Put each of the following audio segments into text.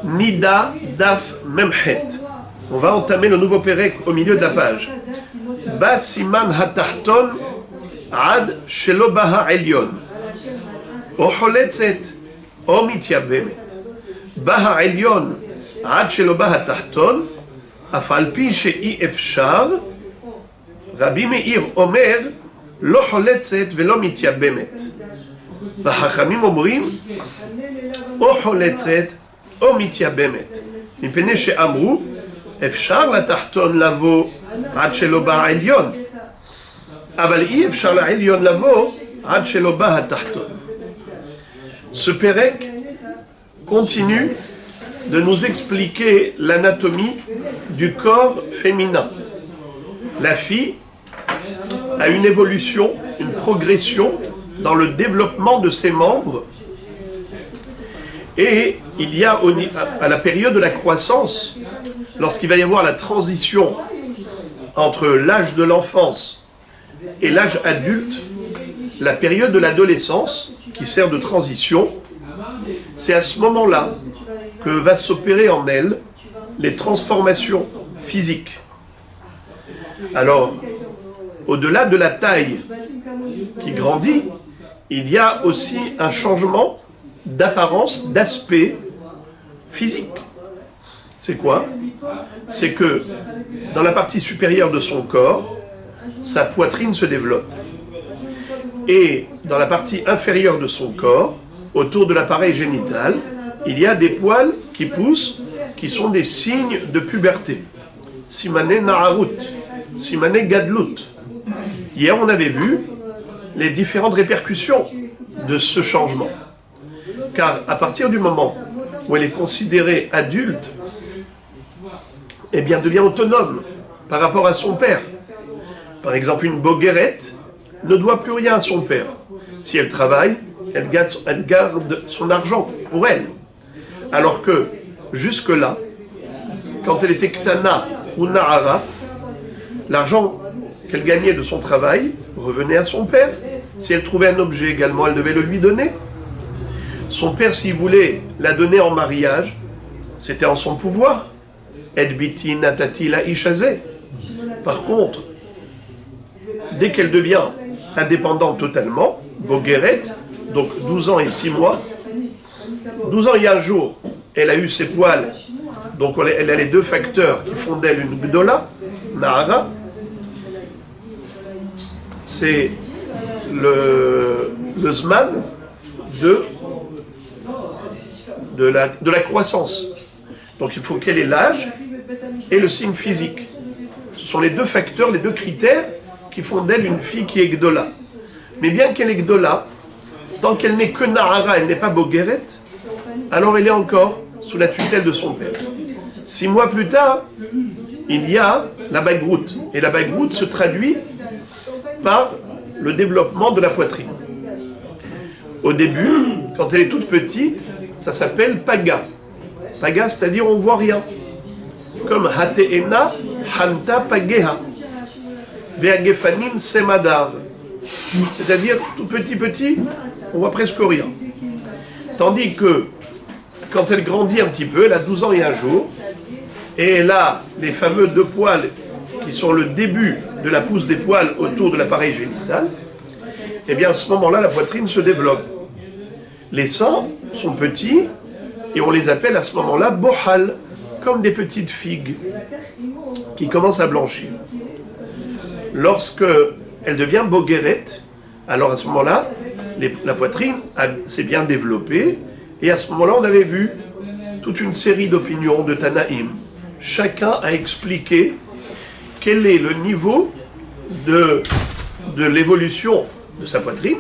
Nida Daf Memchet. On va entamer le nouveau Pérec au milieu de la page. Ba Siman Hatachton Ad Shelo Baha Elyon. O Choletzet O Mityabemet. Baha Elyon Ad Shelo Baha Tachton Af Al Pi She'i Efshar. Rabbi Meir Omer Lo Choletzet Velo Mityabemet. והחכמים אומרים, או חולצת או מתייבמת. מפני שאמרו, אפשר לתחתון לבוא עד שלא בא העליון, אבל אי אפשר לעליון לבוא עד שלא בא התחתון. Ce Pérec continue de nous expliquer l'anatomie du corps féminin. La fille a une évolution, une progression dans le développement de ses membres, et il y a à la période de la croissance, lorsqu'il va y avoir la transition entre l'âge de l'enfance et l'âge adulte, la période de l'adolescence qui sert de transition, c'est à ce moment-là que va s'opérer en elle les transformations physiques. Alors, au-delà de la taille qui grandit, il y a aussi un changement d'apparence, d'aspect physique. C'est quoi? C'est que dans la partie supérieure de son corps, sa poitrine se développe. Et dans la partie inférieure de son corps, autour de l'appareil génital, il y a des poils qui poussent, qui sont des signes de puberté. Simane Na'arut, Simane Gadlut. Hier, on avait vu les différentes répercussions de ce changement. Car à partir du moment où elle est considérée adulte, eh bien, elle devient autonome par rapport à son père. Par exemple, une boguerette ne doit plus rien à son père. Si elle travaille, elle garde son argent pour elle. Alors que, jusque-là, quand elle était ktana ou na'ara, l'argent qu'elle gagnait de son travail revenait à son père. Si elle trouvait un objet également, elle devait le lui donner. Son père, s'il voulait la donner en mariage, c'était en son pouvoir. Edbiti natati la ishazé. Par contre, dès qu'elle devient indépendante totalement, Bogueret, donc 12 ans et 6 mois, 12 ans et un jour, elle a eu ses poils, donc elle a les deux facteurs qui font d'elle une gdola, na'ara. C'est le zman de la croissance. Donc il faut qu'elle ait l'âge et le signe physique. Ce sont les deux facteurs, les deux critères qui font d'elle une fille qui est gdola. Mais bien qu'elle est gdola, tant qu'elle n'est que na'ara, elle n'est pas bogueret, alors elle est encore sous la tutelle de son père. 6 mois plus tard, il y a la bagroute. Et la bagroute se traduit par le développement de la poitrine. Au début, quand elle est toute petite, ça s'appelle paga. Paga, c'est-à-dire on ne voit rien. Comme hate'ena, hanta pageha. Ve'agefanim semadar. C'est-à-dire, tout petit, on voit presque rien. Tandis que, quand elle grandit un petit peu, elle a 12 ans et un jour, et elle a les fameux 2 poils qui sont le début de la pousse des poils autour de l'appareil génital, et bien à ce moment-là, la poitrine se développe. Les seins sont petits, et on les appelle à ce moment-là bohal, comme des petites figues qui commencent à blanchir. Lorsque elle devient bogueret, alors à ce moment-là, la poitrine s'est bien développée, et à ce moment-là, on avait vu toute une série d'opinions de Tanaïm. Chacun a expliqué quel est le niveau de l'évolution de sa poitrine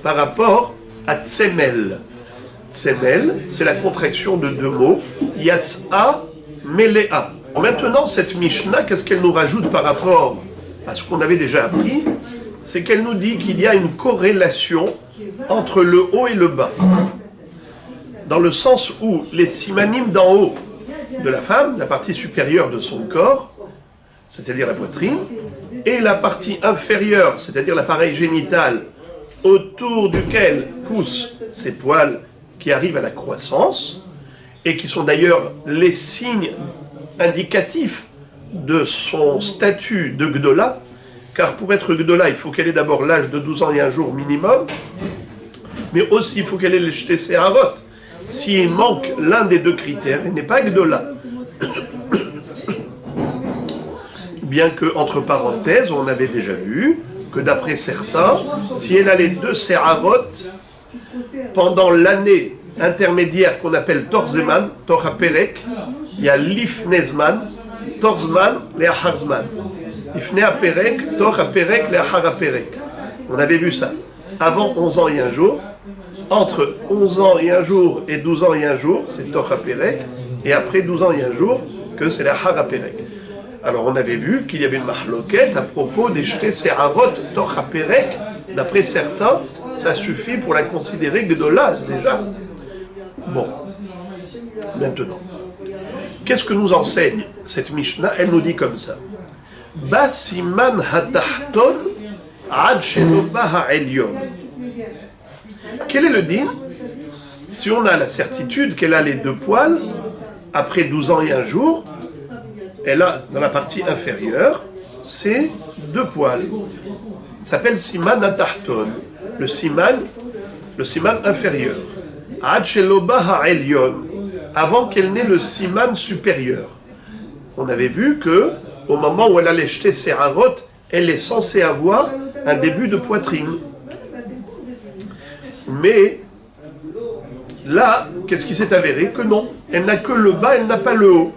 par rapport à Tsemel. Tsemel, c'est la contraction de 2 mots, Yatz'a, Melea. Maintenant, cette Mishnah, qu'est-ce qu'elle nous rajoute par rapport à ce qu'on avait déjà appris? C'est qu'elle nous dit qu'il y a une corrélation entre le haut et le bas. Dans le sens où les simanim d'en haut de la femme, la partie supérieure de son corps, c'est-à-dire la poitrine, et la partie inférieure, c'est-à-dire l'appareil génital, autour duquel poussent ces poils qui arrivent à la croissance, et qui sont d'ailleurs les signes indicatifs de son statut de Gdola, car pour être Gdola, il faut qu'elle ait d'abord l'âge de 12 ans et un jour minimum, mais aussi il faut qu'elle ait les jetés Séharot. S'il manque l'un des deux critères, elle n'est pas Gdola. Bien que, entre parenthèses, on avait déjà vu que d'après certains, si elle a les deux Séharot, pendant l'année intermédiaire qu'on appelle Torzeman, Torah Perek, il y a l'Ifnezman, Torzman, Leacharzman. Ifne Aperek, Torah Perek, Leachar Aperek. On avait vu ça. Avant 11 ans et un jour, entre 11 ans et un jour et 12 ans et un jour, c'est Torah Perek, et après 12 ans et un jour, que c'est Leachar Aperek. Alors on avait vu qu'il y avait une mahloquette à propos des jetés Séharot, Torah Perek. D'après certains, ça suffit pour la considérer Gdola, déjà. Bon, maintenant, qu'est-ce que nous enseigne cette Mishnah? Elle nous dit comme ça. Basiman hatahton ad shenoba ha'elyon. Quel est le din? Si on a la certitude qu'elle a les deux poils, après 12 ans et un jour, elle a, dans la partie inférieure, ces deux poils. Ça s'appelle siman hatahton, le siman inférieur. Ad sheloba ha'elyon, avant qu'elle n'ait le siman supérieur. On avait vu que au moment où elle allait jeter ses harot, elle est censée avoir un début de poitrine. Mais là, qu'est-ce qui s'est avéré? Que non, elle n'a que le bas, elle n'a pas le haut.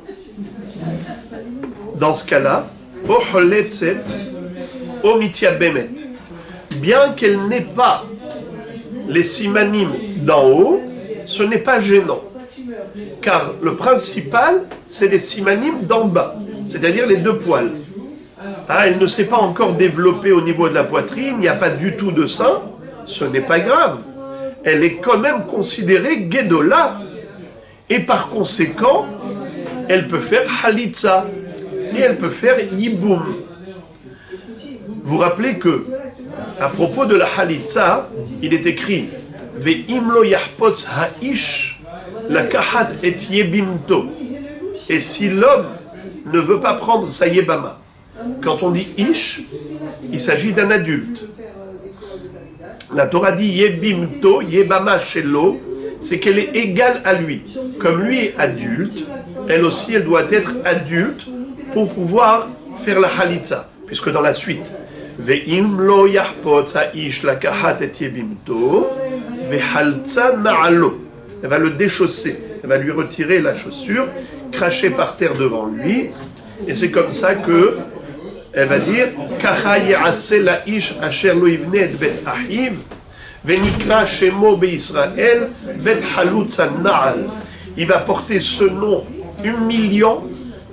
Dans ce cas-là, bien qu'elle n'ait pas les simanim d'en haut, ce n'est pas gênant. Car le principal, c'est les simanim d'en bas, c'est-à-dire les deux poils. Ah, elle ne s'est pas encore développée au niveau de la poitrine, il n'y a pas du tout de sein, ce n'est pas grave. Elle est quand même considérée Gedola. Et par conséquent, elle peut faire Halitza. Et elle peut faire Yiboum. Vous vous rappelez que, à propos de la Halitza, il est écrit Ve'imlo yahpotz ha'ish la kahat et yebimto. Et si l'homme ne veut pas prendre sa yebama, quand on dit ish, il s'agit d'un adulte. La Torah dit yebimto, yebama shelo, c'est qu'elle est égale à lui. Comme lui est adulte, elle aussi, elle doit être adulte pour pouvoir faire la halitza. Puisque dans la suite, ve'imlo yahpotz ha'ish la kahat et yebimto, ve'halza na'alo. Elle va le déchausser, elle va lui retirer la chaussure, cracher par terre devant lui, et c'est comme ça que elle va dire Kacha ye'ase la'ish asher lo yivne et bet ahiv venikra shemo be'Israël bet halutza na'al. Il va porter ce nom humiliant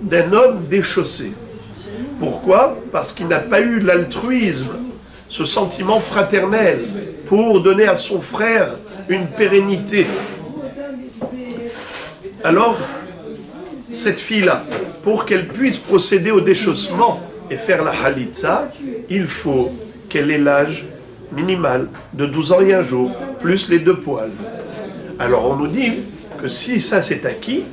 d'un homme déchaussé. Pourquoi? Parce qu'il n'a pas eu l'altruisme, ce sentiment fraternel, pour donner à son frère une pérennité. Alors, cette fille-là, pour qu'elle puisse procéder au déchaussement et faire la halitza, il faut qu'elle ait l'âge minimal de 12 ans et un jour, plus les deux poils. Alors on nous dit que si ça c'est acquis,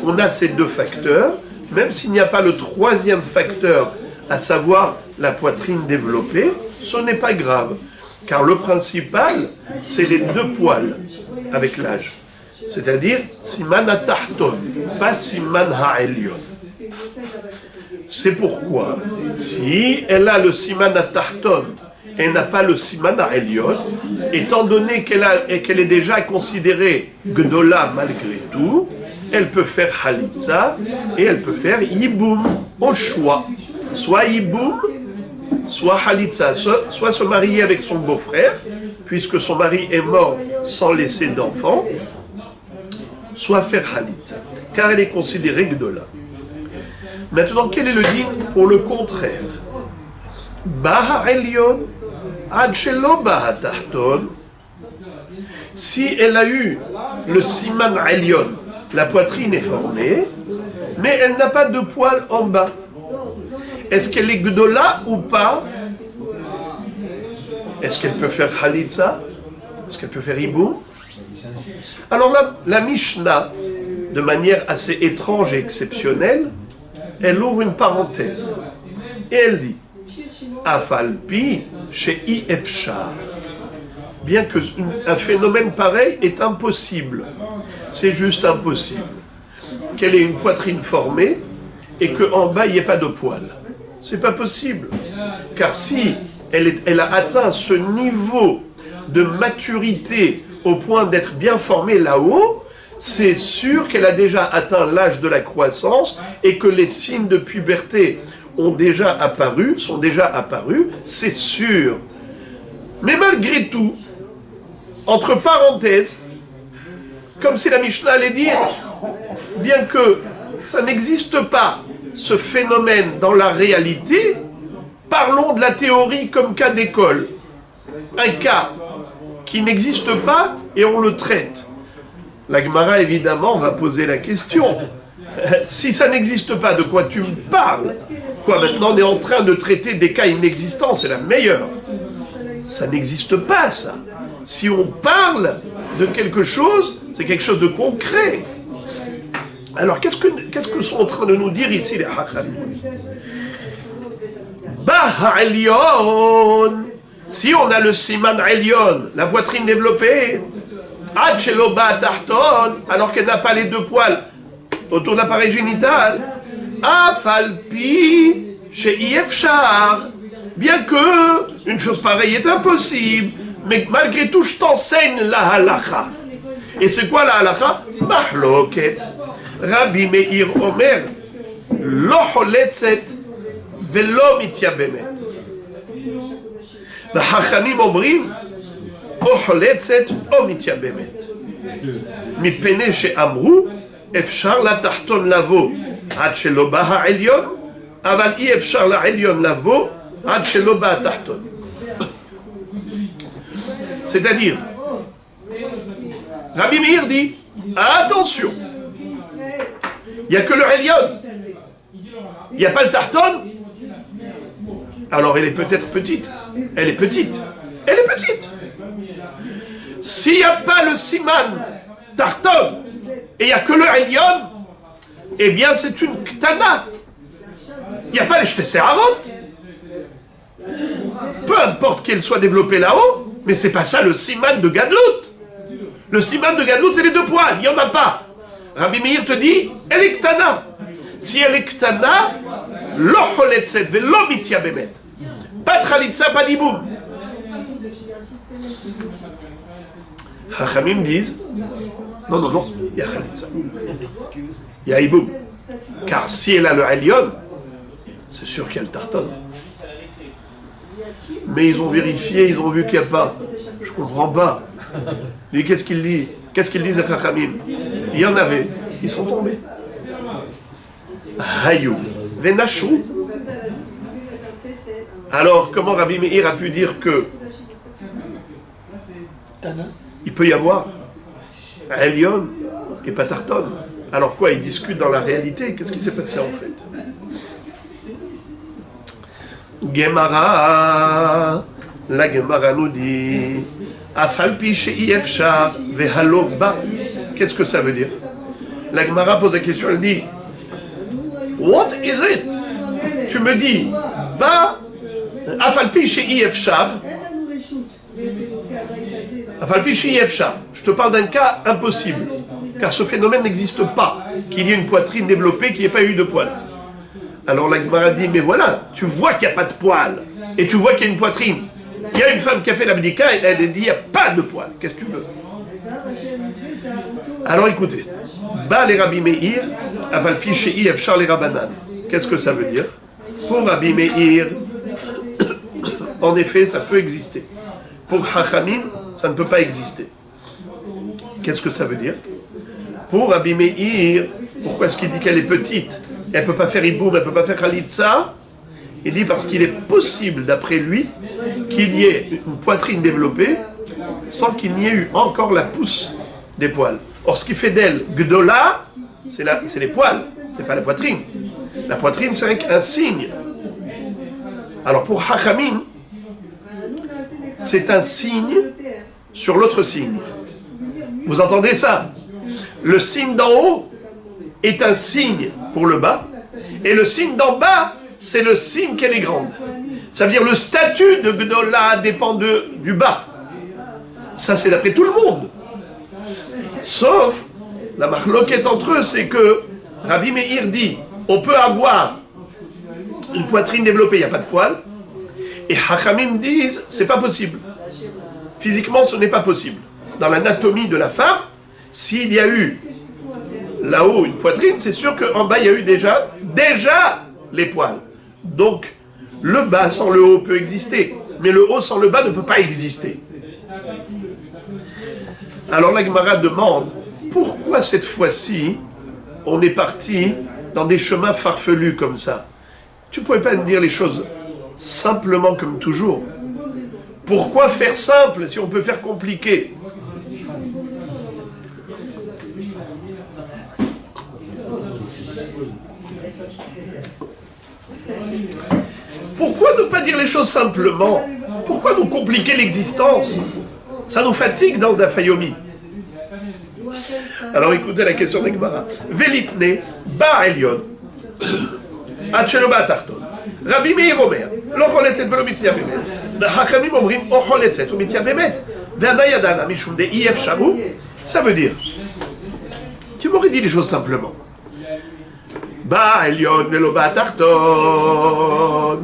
on a ces deux facteurs, même s'il n'y a pas le troisième facteur, à savoir la poitrine développée, ce n'est pas grave, car le principal, c'est les deux poils avec l'âge. C'est-à-dire siman hatahton, pas siman ha'elyon. C'est pourquoi, si elle a le siman hatahton, elle n'a pas le siman ha'elyon, étant donné qu'elle est déjà considérée gdola malgré tout, elle peut faire halitza et elle peut faire yiboum au choix. Soit yiboum, soit halitza, soit se marier avec son beau-frère, puisque son mari est mort sans laisser d'enfant, soit faire halitza, car elle est considérée gdola. Maintenant, quel est le din pour le contraire? Baha elyon, ad shelo baha tahton. Si elle a eu le siman elyon, la poitrine est formée, mais elle n'a pas de poils en bas. Est-ce qu'elle est gdola ou pas? Est-ce qu'elle peut faire halitza? Est-ce qu'elle peut faire hiboum? Alors là, la Mishnah de manière assez étrange et exceptionnelle, elle ouvre une parenthèse. Et elle dit Afalpi chez Ifshar. Bien qu'un phénomène pareil est impossible. C'est juste impossible. Qu'elle ait une poitrine formée et qu'en bas il n'y ait pas de poils. C'est pas possible. Car si elle a atteint ce niveau de maturité au point d'être bien formée là-haut, c'est sûr qu'elle a déjà atteint l'âge de la croissance et que les signes de puberté sont déjà apparus, c'est sûr. Mais malgré tout, entre parenthèses, comme si la Mishnah allait dire, bien que ça n'existe pas, ce phénomène dans la réalité, parlons de la théorie comme cas d'école. Un cas qui n'existe pas et on le traite. La Gemara, évidemment, va poser la question. Si ça n'existe pas, de quoi tu me parles? Quoi, maintenant on est en train de traiter des cas inexistants, c'est la meilleure. Ça n'existe pas, ça. Si on parle de quelque chose, c'est quelque chose de concret. Alors, qu'est-ce que sont en train de nous dire ici les Hachamim? Baha'elyon, si on a le siman elyon, la poitrine développée, ad shelo ba'atahton, alors qu'elle n'a pas les deux poils autour de l'appareil génital, afalpi chez Ifshar, bien que une chose pareille est impossible, mais malgré tout, je t'enseigne la halakha. Et c'est quoi la halakha? Mahloket. Rabbi Meir Omer, lo holetzet velo mityabemet. והחכמים אומרים, או חולצת או מתייבמת. מפני שאמרו, אפשר לתחתון לבוא עד שלא בא העליון, אבל אי אפשר לעליון לבוא עד שלא בא התחתון. C'est-à-dire, Rabbi Meir dit, attention, il n'y a que le Elyon, il n'y a pas le Tarton. Alors elle est peut-être petite, elle est petite, elle est petite. S'il n'y a pas le Siman Tarton et il n'y a que le Elyon, eh bien c'est une Ktana. Il n'y a pas les Shtesser Avot. Peu importe qu'elle soit développée là-haut, mais c'est pas ça le Siman de Gadlut. Le Siman de Gadlut, c'est les deux poils, il n'y en a pas. Rabbi Meir te dit, elle est Ktana. Si elle est Ktana, lo choletzet velo mityabemet. Pas de chalitza, pas d'iboum. Chachamim disent, non, il y a chalitza. Il y a iboum. Car si elle a le Elyon, c'est sûr qu'elle tartonne. Mais ils ont vérifié, ils ont vu qu'il n'y a pas. Je comprends pas. Lui, qu'est-ce qu'il dit? Qu'est-ce qu'ils disent à Chachamim? Il y en avait, ils sont tombés. Hayou, Venachou. Alors, comment Rabbi Meir a pu dire que il peut y avoir Elyon et pas Tarton? Alors quoi, ils discutent dans la réalité? Qu'est-ce qui s'est passé en fait? Gemara, la Gemara nous dit Afalpi she'i efshar vehalo ba. Qu'est-ce que ça veut dire? La Gemara pose la question, elle dit What is it? Tu me dis ba Afalpi she'i efshar. Afalpi she'i efshar. Je te parle d'un cas impossible, car ce phénomène n'existe pas, qu'il y ait une poitrine développée, qu'il n'y ait pas eu de poils. Alors la Gemara dit, mais voilà, tu vois qu'il n'y a pas de poils, et tu vois qu'il y a une poitrine. Il y a une femme qui a fait l'abdika, et elle a dit, il n'y a pas de poils, qu'est-ce que tu veux? Alors écoutez, Ba les Rabbi Meir, Avalpi Shei Efshar les Rabbanan. Qu'est-ce que ça veut dire? Pour Rabbi Meir, en effet, ça peut exister. Pour Chachamim, ça ne peut pas exister. Qu'est-ce que ça veut dire? Pour Rabbi Meir, pourquoi est-ce qu'il dit qu'elle est petite? Elle ne peut pas faire Iboum, elle ne peut pas faire Khalitsa. Il dit parce qu'il est possible, d'après lui, qu'il y ait une poitrine développée sans qu'il n'y ait eu encore la pousse des poils. Or, ce qui fait d'elle Gdola, c'est les poils, c'est pas la poitrine. La poitrine, c'est un signe. Alors pour Hachamim, c'est un signe sur l'autre signe. Vous entendez ça? Le signe d'en haut, est un signe pour le bas, et le signe d'en bas, c'est le signe qu'elle est grande. Ça veut dire le statut de Gdola dépend du bas. Ça, c'est d'après tout le monde. Sauf, la marloquette entre eux, c'est que Rabbi Meir dit, on peut avoir une poitrine développée, il n'y a pas de poils, et Hachamim disent, c'est pas possible. Physiquement, ce n'est pas possible. Dans l'anatomie de la femme, s'il y a eu là-haut une poitrine, c'est sûr qu'en bas, il y a eu déjà les poils. Donc, le bas sans le haut peut exister, mais le haut sans le bas ne peut pas exister. Alors la Gemara demande, pourquoi cette fois-ci, on est parti dans des chemins farfelus comme ça? Tu ne pouvais pas me dire les choses simplement comme toujours. Pourquoi faire simple si on peut faire compliqué? Pourquoi ne pas dire les choses simplement? Pourquoi nous compliquer l'existence? Ça nous fatigue dans le Dafayomi. Alors écoutez la question d'Egmara. Velitne, ba elyon, achelo ba tarton. Rabbi Meir Omer, lo choletzet velo mitzia bemet. Hachamim omrim o choletzet ou mitzia bemet. Ve'ana yadana mishum de iyef sharu. Ça veut dire, tu m'aurais dit les choses simplement. Ba elyon velo ba tarton.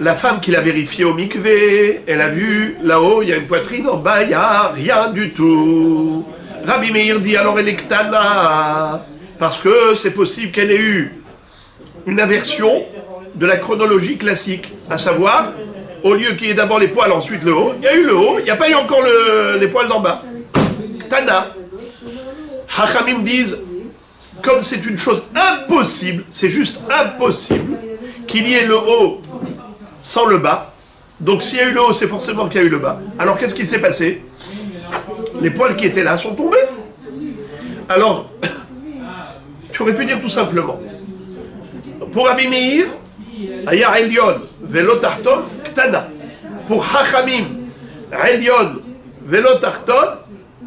La femme qui l'a vérifié au mikvé, elle a vu là-haut, il y a une poitrine, en bas, il n'y a rien du tout. Rabbi Meir dit alors elle est ktana, parce que c'est possible qu'elle ait eu une inversion de la chronologie classique, à savoir, au lieu qu'il y ait d'abord les poils, ensuite le haut, il y a eu le haut, il n'y a pas eu encore les poils en bas. Ktana. Hachamim disent, comme c'est une chose impossible, c'est juste impossible, qu'il y ait le haut sans le bas. Donc s'il y a eu le haut, c'est forcément qu'il y a eu le bas. Alors qu'est-ce qui s'est passé? Les poils qui étaient là sont tombés. Alors, tu aurais pu dire tout simplement, pour Rabbi Meir, Aya Elyon Velo Tarton Ktana. Pour Hachamim, Elyon Velo Tarton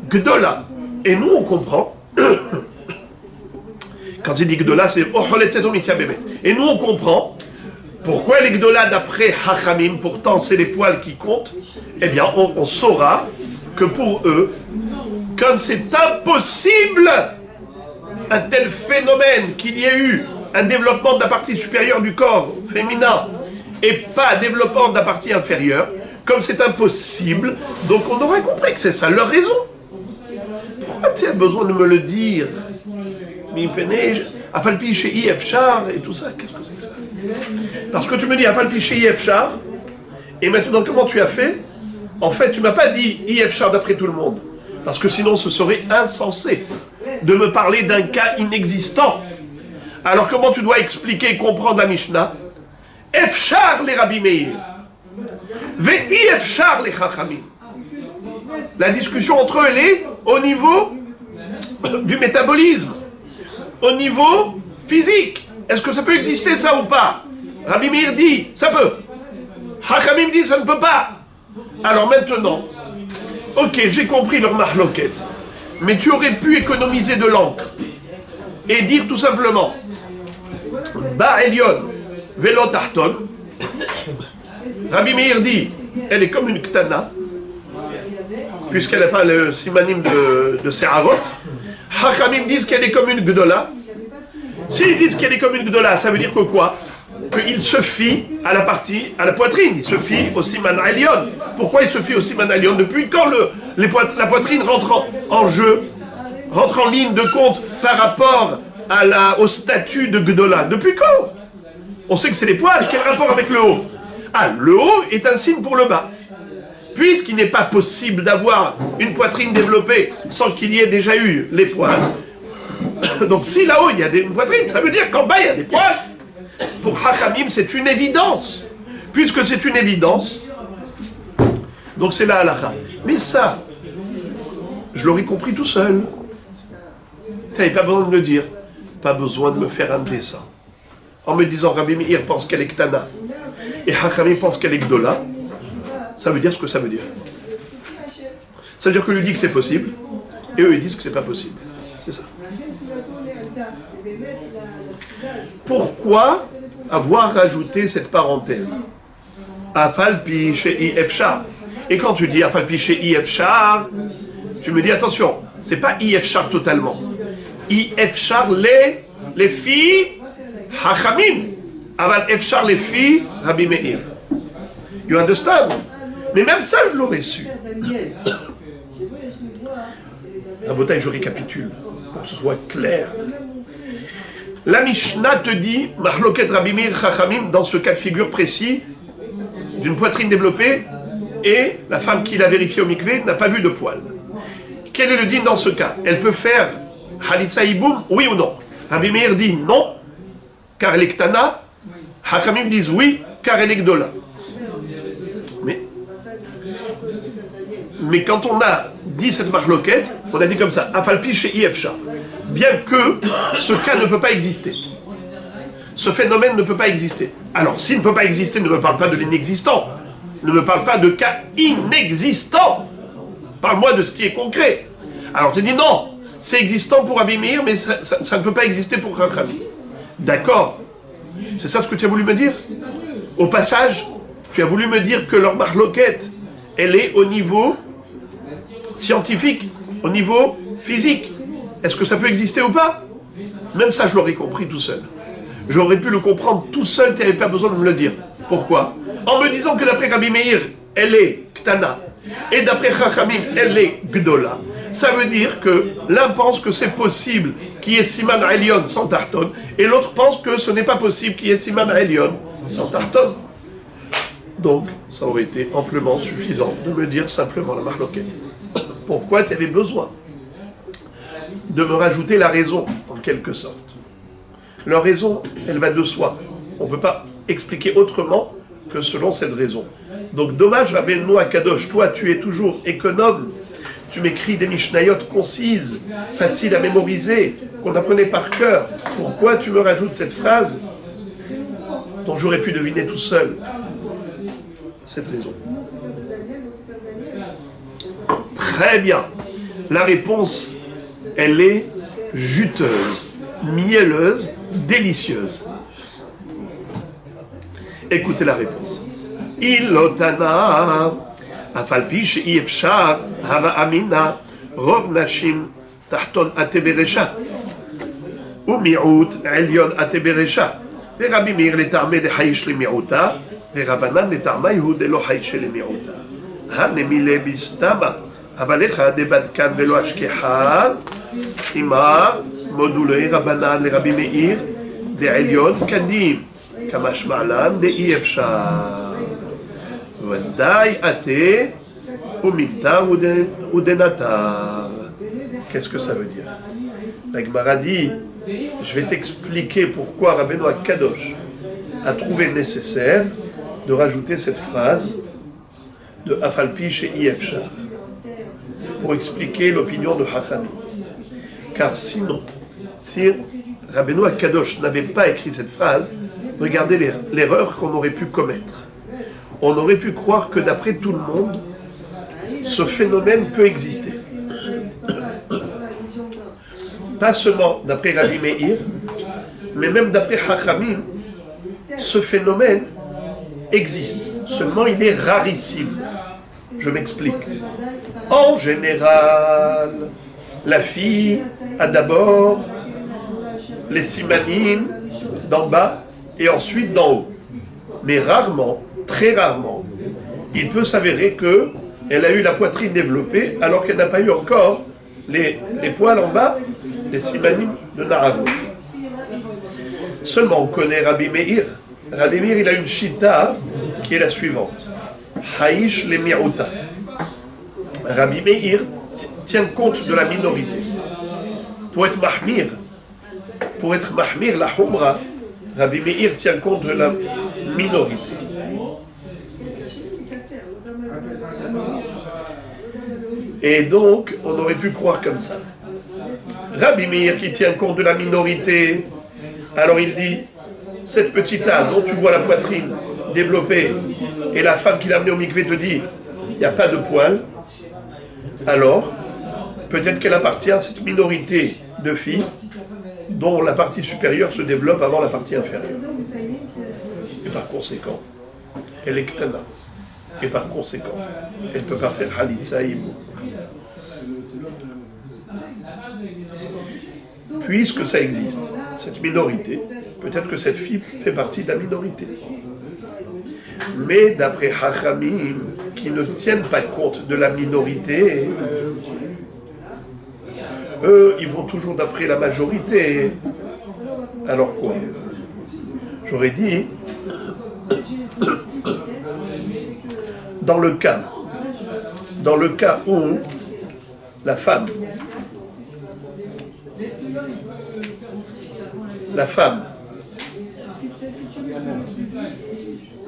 Gdola. Et nous on comprend, quand il dit Gdola, c'est Ocholetzeto Mitzia Bemet. Et nous on comprend pourquoi les Gdola d'après Hachamim, pourtant c'est les poils qui comptent. Eh bien on saura que pour eux, comme c'est impossible un tel phénomène qu'il y ait eu un développement de la partie supérieure du corps féminin et pas un développement de la partie inférieure, comme c'est impossible, donc on aurait compris que c'est ça leur raison. Pourquoi tu as besoin de me le dire? Afalpi chez Ifchar et tout ça, qu'est-ce que c'est que ça? Parce que tu me dis Afalpi chez Ifchar, et maintenant comment tu as fait? En fait, tu m'as pas dit Ifchar d'après tout le monde, parce que sinon ce serait insensé de me parler d'un cas inexistant. Alors comment tu dois expliquer et comprendre la Mishnah? Efchar les Rabbi Meir, ve'i efchar les Chachamim. La discussion entre eux, elle est au niveau du métabolisme, au niveau physique. Est-ce que ça peut exister ça ou pas? Rabbi Meir dit, ça peut. Hachamim dit, ça ne peut pas. Alors maintenant, ok, j'ai compris leur mahloket, mais tu aurais pu économiser de l'encre et dire tout simplement, Ba Elyon, Velo Tarton. Rabbi Meir dit, elle est comme une ktana, puisqu'elle n'a pas le simanim de Serarot. Hachamim disent qu'elle est comme une gdola. S'ils disent qu'elle est comme une gdola, ça veut dire que quoi? Qu'il se fie à la poitrine, il se fie au siman Elyon. Pourquoi il se fie au siman Elyon? Depuis quand la poitrine rentre en jeu, rentre en ligne de compte par rapport au statut de gdola? Depuis quand? On sait que c'est les poils, quel rapport avec le haut? Ah, le haut est un signe pour le bas. Puisqu'il n'est pas possible d'avoir une poitrine développée sans qu'il y ait déjà eu les poils. Donc si là-haut il y a une poitrine, ça veut dire qu'en bas il y a des poils. Pour Hachamim, c'est une évidence. Puisque c'est une évidence, donc c'est la halakha. Mais ça, je l'aurais compris tout seul. Tu n'avais pas besoin de me le dire. Pas besoin de me faire un dessin. En me disant, Rabbi Meir pense qu'elle est ktana et Hachamim pense qu'elle est gdola. Ça veut dire ce que ça veut dire. Ça veut dire que lui dit que c'est possible, et eux ils disent que c'est pas possible. C'est ça. Pourquoi avoir rajouté cette parenthèse? Afalpi chez Ifshar. Et quand tu dis Afalpi chez Ifshar, tu me dis attention, c'est pas Ifshar totalement. Ifshar les filles Hachamim. Aval Ifshar les filles Rabbi Meir. You understand? Mais même ça, je l'aurais su. Rabotai, je récapitule pour que ce soit clair. La Mishnah te dit, Mahloket Rabbi Meir Chachamim, dans ce cas de figure précis, d'une poitrine développée, et la femme qui l'a vérifié au mikvé n'a pas vu de poils. Quel est le din dans ce cas? Elle peut faire Halitza Iboum, oui ou non? Rabbi Meir dit non, car elle est Ktana. Chachamim disent oui, car elle est Gdola. Mais quand on a dit cette marloquette, on a dit comme ça, Afalpi chez Ifshar. Bien que ce cas ne peut pas exister. Ce phénomène ne peut pas exister. Alors, s'il ne peut pas exister, ne me parle pas de l'inexistant. Ne me parle pas de cas inexistants. Parle-moi de ce qui est concret. Alors, tu dis non, c'est existant pour Rabbi Meir, mais ça ne peut pas exister pour Chachamim. D'accord. C'est ça ce que tu as voulu me dire? Au passage, tu as voulu me dire que leur marloquette, elle est au niveau scientifique, au niveau physique. Est-ce que ça peut exister ou pas? Même ça, je l'aurais compris tout seul. J'aurais pu le comprendre tout seul, tu n'avais pas besoin de me le dire. Pourquoi? En me disant que d'après Rabbi Meir, elle est Ktana, et d'après Chachamim, elle est Gdola. Ça veut dire que l'un pense que c'est possible qu'il y ait Siman Elion sans Tarton, et l'autre pense que ce n'est pas possible qu'il y ait Siman Elion sans Tarton. Donc, ça aurait été amplement suffisant de me dire simplement la marloquette. Pourquoi tu avais besoin de me rajouter la raison, en quelque sorte? Leur raison, elle va de soi. On ne peut pas expliquer autrement que selon cette raison. Donc, dommage, Rabbeinu Akadosh, toi, tu es toujours économe. Tu m'écris des Mishnayot concises, faciles à mémoriser, qu'on apprenait par cœur. Pourquoi tu me rajoutes cette phrase dont j'aurais pu deviner tout seul cette raison? Très bien. La réponse, elle est juteuse, mielleuse, délicieuse. Écoutez la réponse. Ilotana, afalpi she'ifshar, hava amina, rov nashim, tahton ateberesha, ou mi'ut, elyon ateberesha. Rabbi Meir letarme de haïsh le mi'uta, ורבנן לטעמה הוא דלא חיישה למיעוטה. הנמילה בסתמה, אבל אחד דבדקן ולא אשכחה, אמר מודולי רבנן לרבי מאיר, דעליון קדים, כמשמע לן דאי אפשר. ודאי עתה ומינתר ודנתר. Qu'est-ce que ça veut dire? La Gemara dit, je vais t'expliquer pourquoi Rabbeinu Akadosh a trouvé nécessaire de rajouter cette phrase de Afalpi chez Ifshar pour expliquer l'opinion de Chachamim. Car sinon, si Rabbeinu Akadosh n'avait pas écrit cette phrase, regardez l'erreur qu'on aurait pu commettre. On aurait pu croire que d'après tout le monde, ce phénomène peut exister. Pas seulement d'après Rabbi Meir, mais même d'après Chachamim, ce phénomène existe. Seulement, il est rarissime. Je m'explique. En général, la fille a d'abord les simanim d'en bas et ensuite d'en haut. Mais rarement, très rarement, il peut s'avérer qu'elle a eu la poitrine développée alors qu'elle n'a pas eu encore les poils en bas, les simanim de Naravot. Seulement, on connaît Rabbi Meir. Rabbi Meir, il a une chita qui est la suivante. Haïsh le mi'uta. Rabbi Meir tient compte de la minorité. Pour être mahmir, la humra, Rabbi Meir tient compte de la minorité. Et donc, on aurait pu croire comme ça. Rabbi Meir qui tient compte de la minorité, alors il dit, cette petite-là, dont tu vois la poitrine développée, et la femme qui l'a amenée au mikvé te dit, il n'y a pas de poils, alors, peut-être qu'elle appartient à cette minorité de filles dont la partie supérieure se développe avant la partie inférieure. Et par conséquent, elle est ktana. Et par conséquent, elle ne peut pas faire halitza ibou. Puisque ça existe, cette minorité, peut-être que cette fille fait partie de la minorité. Mais d'après Hachamim, qui ne tiennent pas compte de la minorité, eux, ils vont toujours d'après la majorité. Alors quoi? J'aurais dit, dans le cas où la femme,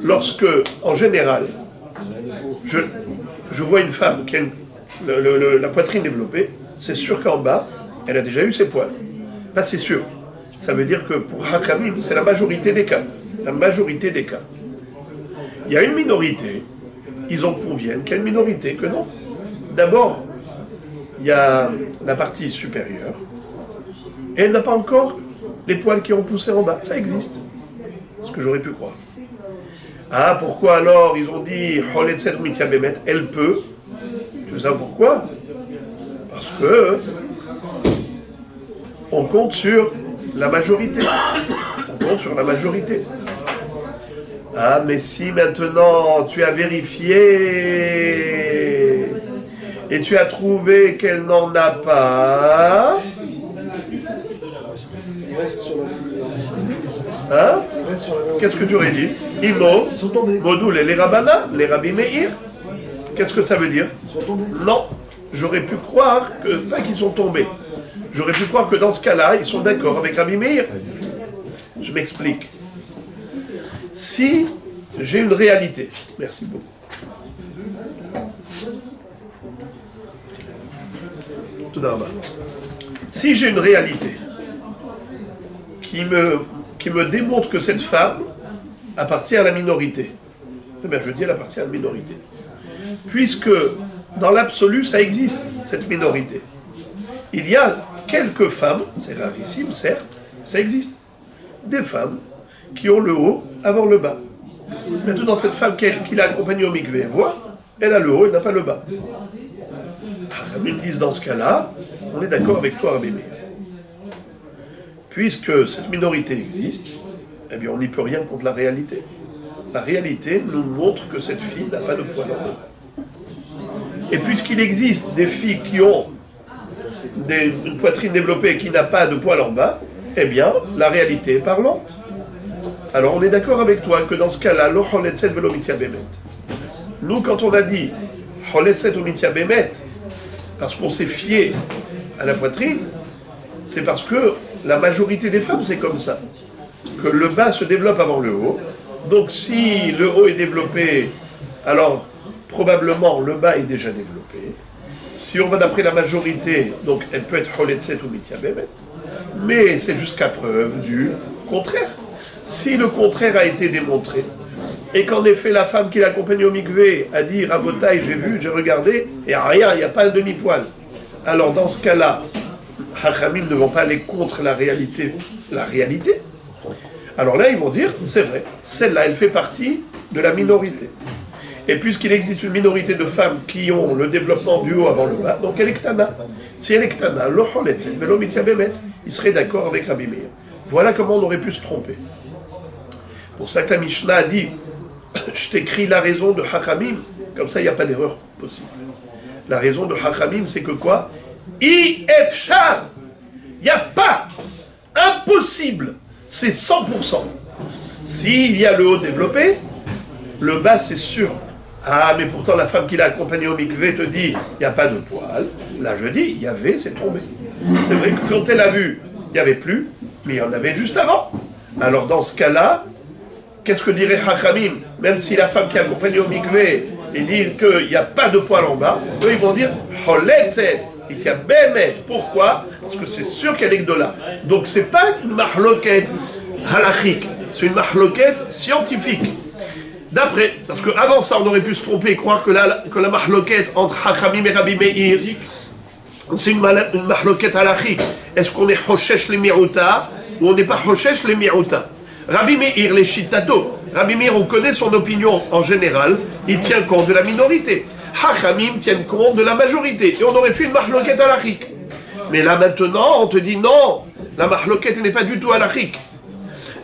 lorsque, en général, je vois une femme qui a la poitrine développée, c'est sûr qu'en bas, elle a déjà eu ses poils. Là, c'est sûr. Ça veut dire que pour Hachamim, c'est la majorité des cas. La majorité des cas. Il y a une minorité, ils en conviennent qu'il y a une minorité que non. D'abord, il y a la partie supérieure, et elle n'a pas encore les poils qui ont poussé en bas. Ça existe. C'est ce que j'aurais pu croire. Ah, pourquoi alors ils ont dit Choletset Mitia Bemet, elle peut. Tu sais pourquoi? Parce que on compte sur la majorité. On compte sur la majorité. Ah, mais si maintenant tu as vérifié et tu as trouvé qu'elle n'en a pas. Hein? Qu'est-ce que tu aurais dit? Imo, Modoul et les Rabbana, les Rabbi Meir. Qu'est-ce que ça veut dire? Non, j'aurais pu croire que, pas qu'ils sont tombés, j'aurais pu croire que dans ce cas-là, ils sont d'accord avec Rabbi Meir. Je m'explique. Si j'ai une réalité, merci beaucoup. Tout d'abord. Si j'ai une réalité qui me démontre que cette femme appartient à la minorité, eh bien, je dis elle appartient à la minorité. Puisque dans l'absolu, ça existe, cette minorité. Il y a quelques femmes, c'est rarissime, certes, ça existe, des femmes qui ont le haut avant le bas. Maintenant, cette femme qui l'a accompagnée au mikvé, elle a le haut, elle n'a pas le bas. Ils me disent dans ce cas-là, on est d'accord avec toi, Rabbi Meir. Puisque cette minorité existe, eh bien on n'y peut rien contre la réalité. La réalité nous montre que cette fille n'a pas de poil en haut. Et puisqu'il existe des filles qui ont une poitrine développée et qui n'a pas de poil en bas, eh bien la réalité est parlante. Alors on est d'accord avec toi que dans ce cas-là, lo choletset velo mitia bemet. Nous, quand on a dit choletset ou mitia bemet, parce qu'on s'est fié à la poitrine, c'est parce que la majorité des femmes, c'est comme ça. Que le bas se développe avant le haut. Donc si le haut est développé, alors probablement le bas est déjà développé. Si on va d'après la majorité, donc elle peut être choletset ou mitia bemet. Mais c'est jusqu'à preuve du contraire. Si le contraire a été démontré, et qu'en effet la femme qui l'accompagne au mikvé a dit Rabotaï, j'ai vu, j'ai regardé, et rien, il n'y a pas un demi-poil. Alors dans ce cas-là, Hachamim ne vont pas aller contre la réalité. Alors là, ils vont dire, c'est vrai, celle-là, elle fait partie de la minorité. Et puisqu'il existe une minorité de femmes qui ont le développement du haut avant le bas, donc elle est ktana. Si elle est ktana, lo choletset, velo mitia bemet, il serait d'accord avec Rabbi Meir. Voilà comment on aurait pu se tromper. Pour ça que la Mishnah a dit, je t'écris la raison de Hachamim, comme ça il n'y a pas d'erreur possible. La raison de Hachamim, c'est que quoi? I-F-Char, il n'y a pas, impossible, c'est 100%. S'il y a le haut développé, le bas c'est sûr. Ah, mais pourtant la femme qui l'a accompagnée au mikvé te dit, il n'y a pas de poil. Là je dis, il y avait, c'est tombé. C'est vrai que quand elle a vu, il n'y avait plus, mais il y en avait juste avant. Alors dans ce cas-là, qu'est-ce que dirait Hachamim? Même si la femme qui est accompagnée au mikvé et dit qu'il n'y a pas de poil en bas, eux ils vont dire Choletzet, il y a Bemet. Pourquoi? Parce que c'est sûr qu'elle est Gdola. Donc c'est pas une mahloket halachique, c'est une mahloket scientifique. D'après, parce qu'avant ça on aurait pu se tromper et croire que la mahloket entre Hachamim et Rabbi Meir, c'est une mahloket halachique. Est-ce qu'on est Hoshesh les Mi'uta ou on n'est pas Hoshesh les Mi'uta? Rabbi Meir les Shitato. Rabbi Meir, on connaît son opinion en général, il tient compte de la minorité. Hachamim tiennent compte de la majorité. Et on aurait fait une mahloket halachique. Mais là maintenant, on te dit non, la mahloket n'est pas du tout halachique.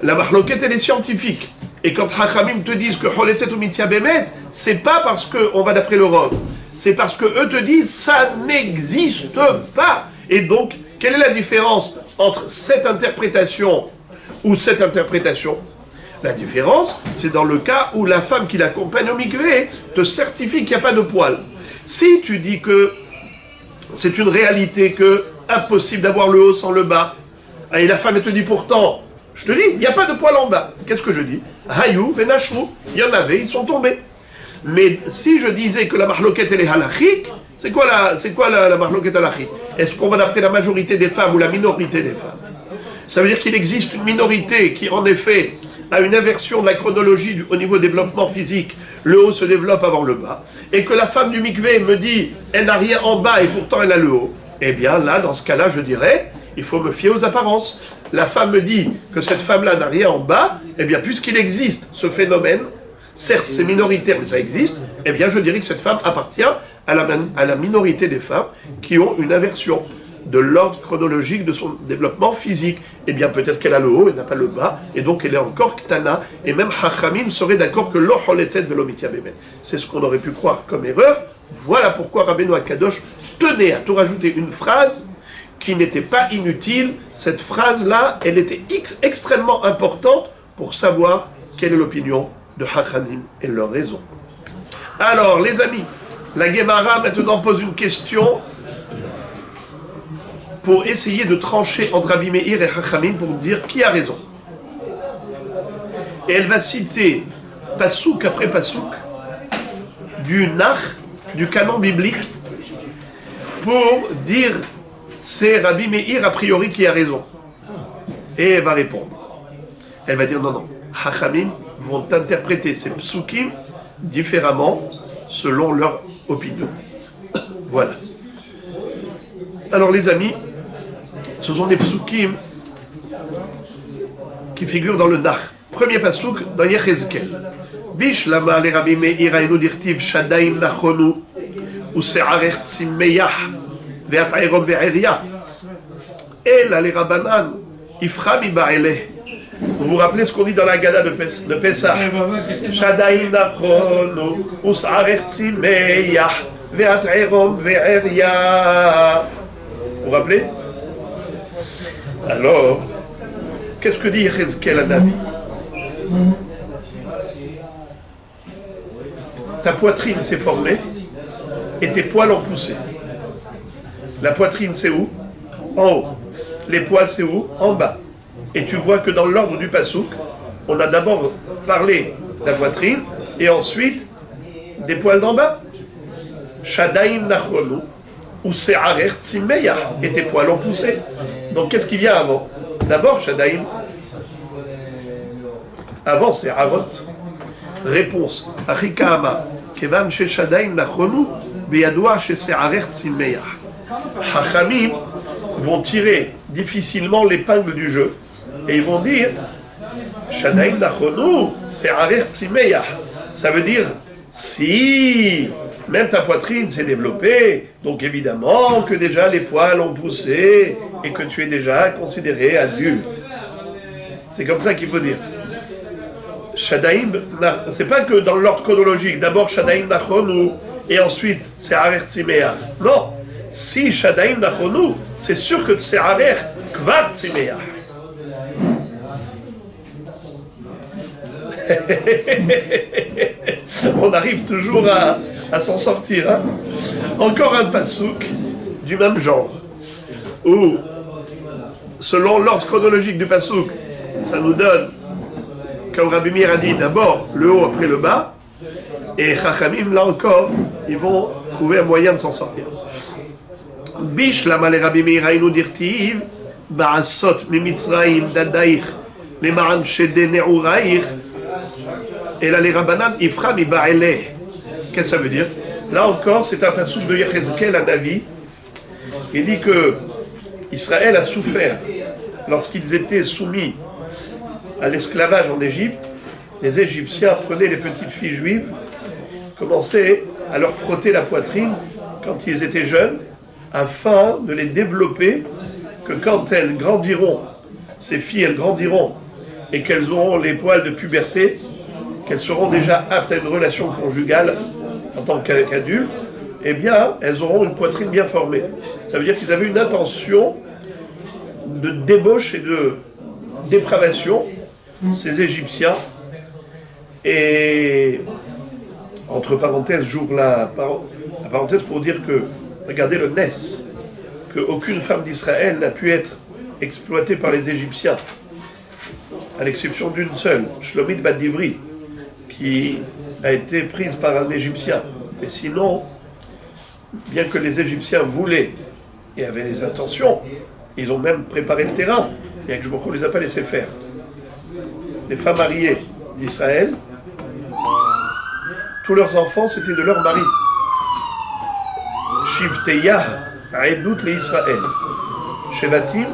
La mahloket, elle est scientifique. Et quand Hachamim te disent que Choletzet ou Mitzia Bemet, c'est pas parce qu'on va d'après le Rov. C'est parce que eux te disent ça n'existe pas. Et donc, quelle est la différence entre cette interprétation ou cette interprétation? La différence, c'est dans le cas où la femme qui l'accompagne au mikvé te certifie qu'il n'y a pas de poils. Si tu dis que c'est une réalité que impossible d'avoir le haut sans le bas, et la femme elle te dit pourtant, je te dis, il n'y a pas de poils en bas. Qu'est-ce que je dis? Hayou, venachou, il y en avait, ils sont tombés. Mais si je disais que la mahloket elle est halachique, c'est quoi la mahloket halachique? Est-ce qu'on va d'après la majorité des femmes ou la minorité des femmes? Ça veut dire qu'il existe une minorité qui en effet a une inversion de la chronologie au niveau développement physique, le haut se développe avant le bas, et que la femme du mikvé me dit elle n'a rien en bas et pourtant elle a le haut, eh bien là, dans ce cas-là, je dirais, il faut me fier aux apparences. La femme me dit que cette femme-là n'a rien en bas, eh bien puisqu'il existe ce phénomène, certes c'est minoritaire mais ça existe, eh bien je dirais que cette femme appartient à la minorité des femmes qui ont une inversion de l'ordre chronologique de son développement physique. Eh bien, peut-être qu'elle a le haut et n'a pas le bas, et donc elle est encore ktana, et même Hachamim serait d'accord que lo choletzet velo mitzia bemet. C'est ce qu'on aurait pu croire comme erreur. Voilà pourquoi Rabbeinu Akadosh tenait à tout rajouter une phrase qui n'était pas inutile. Cette phrase-là, elle était extrêmement importante pour savoir quelle est l'opinion de Hachamim et leur raison. Alors, les amis, la Gemara maintenant pose une question pour essayer de trancher entre Rabbi Meir et Hachamim pour dire qui a raison. Et elle va citer pasouk après pasouk du Nach, du canon biblique, pour dire c'est Rabbi Meir a priori qui a raison. Et elle va répondre. Elle va dire non, Hachamim vont interpréter ces psukim différemment selon leur opinion. Voilà. Alors les amis, ce sont des psukim qui figurent dans le Nach. Premier pasouk dans Yechezkel. Bishlama le Rabbi Meir hainu dirtiv shadaim nachonu use'arech tzimeyach ve'at'ayrom ve'eria ela le Rabbanan ifra mi ba'eleh. Vous vous rappelez ce qu'on dit dans la Gada de Pessah? Shadaim nachonu use'arech tzimeyach ve'at'ayrom ve'eria. Vous vous rappelez? Alors, qu'est-ce que dit Yechezkel à David? Ta poitrine s'est formée et tes poils ont poussé. La poitrine c'est où? En haut. Les poils c'est où? En bas. Et tu vois que dans l'ordre du pasouk, on a d'abord parlé de la poitrine et ensuite des poils d'en bas. Shadaim nachonu ou se'arer tzimeyah, et tes poils ont poussé. Donc qu'est-ce qui vient avant? D'abord Shadaim. Avant c'est Avot. Réponse. Achikama. Kevan she Shadaim nachonu beyadoua she se'arer tzimeyah. Hachamim vont tirer difficilement l'épingle du jeu et ils vont dire Shadaim nachonu se'arer tzimeyah. Ça veut dire si même ta poitrine s'est développée, donc évidemment que déjà les poils ont poussé et que tu es déjà considéré adulte. C'est comme ça qu'il faut dire. Shadaim, c'est pas que dans l'ordre chronologique, d'abord Shadaim nachonu et ensuite Se'arer Tzimeach. Non, si Shadaim nachonu, c'est sûr que Se'arer Kvar Tzimeach. On arrive toujours à s'en sortir. Hein? Encore un pasouk du même genre, où, selon l'ordre chronologique du pasouk, ça nous donne, comme Rabbi Meir a dit, d'abord le haut après le bas, et Chachamim, là encore, ils vont trouver un moyen de s'en sortir. Bishlama le Rabbi Meir hainu dirtiv, ba'asot mimitzraim dadaich, למען שדנעורייך, אלא לרבנן יפרע מבעלה. Qu'est-ce que ça veut dire? Là encore, c'est un passouk de Yechezkel à David. Il dit que Israël a souffert lorsqu'ils étaient soumis à l'esclavage en Égypte. Les Égyptiens prenaient les petites filles juives, commençaient à leur frotter la poitrine quand ils étaient jeunes, afin de les développer, que quand elles grandiront, ces filles elles grandiront, et qu'elles auront les poils de puberté, qu'elles seront déjà aptes à une relation conjugale en tant qu'adultes, eh bien, elles auront une poitrine bien formée. Ça veut dire qu'ils avaient une intention de débauche et de dépravation, ces Égyptiens. Et, entre parenthèses, j'ouvre la parenthèse pour dire que, regardez le Ness, qu'aucune femme d'Israël n'a pu être exploitée par les Égyptiens, à l'exception d'une seule, Shlomit Bat Divri, qui a été prise par un Égyptien. Mais sinon, bien que les Égyptiens voulaient et avaient les intentions, ils ont même préparé le terrain, et que je ne les a pas laissés faire. Les femmes mariées d'Israël, tous leurs enfants, c'était de leur mari. Shivteya, Aedout le Israël. Shevatim,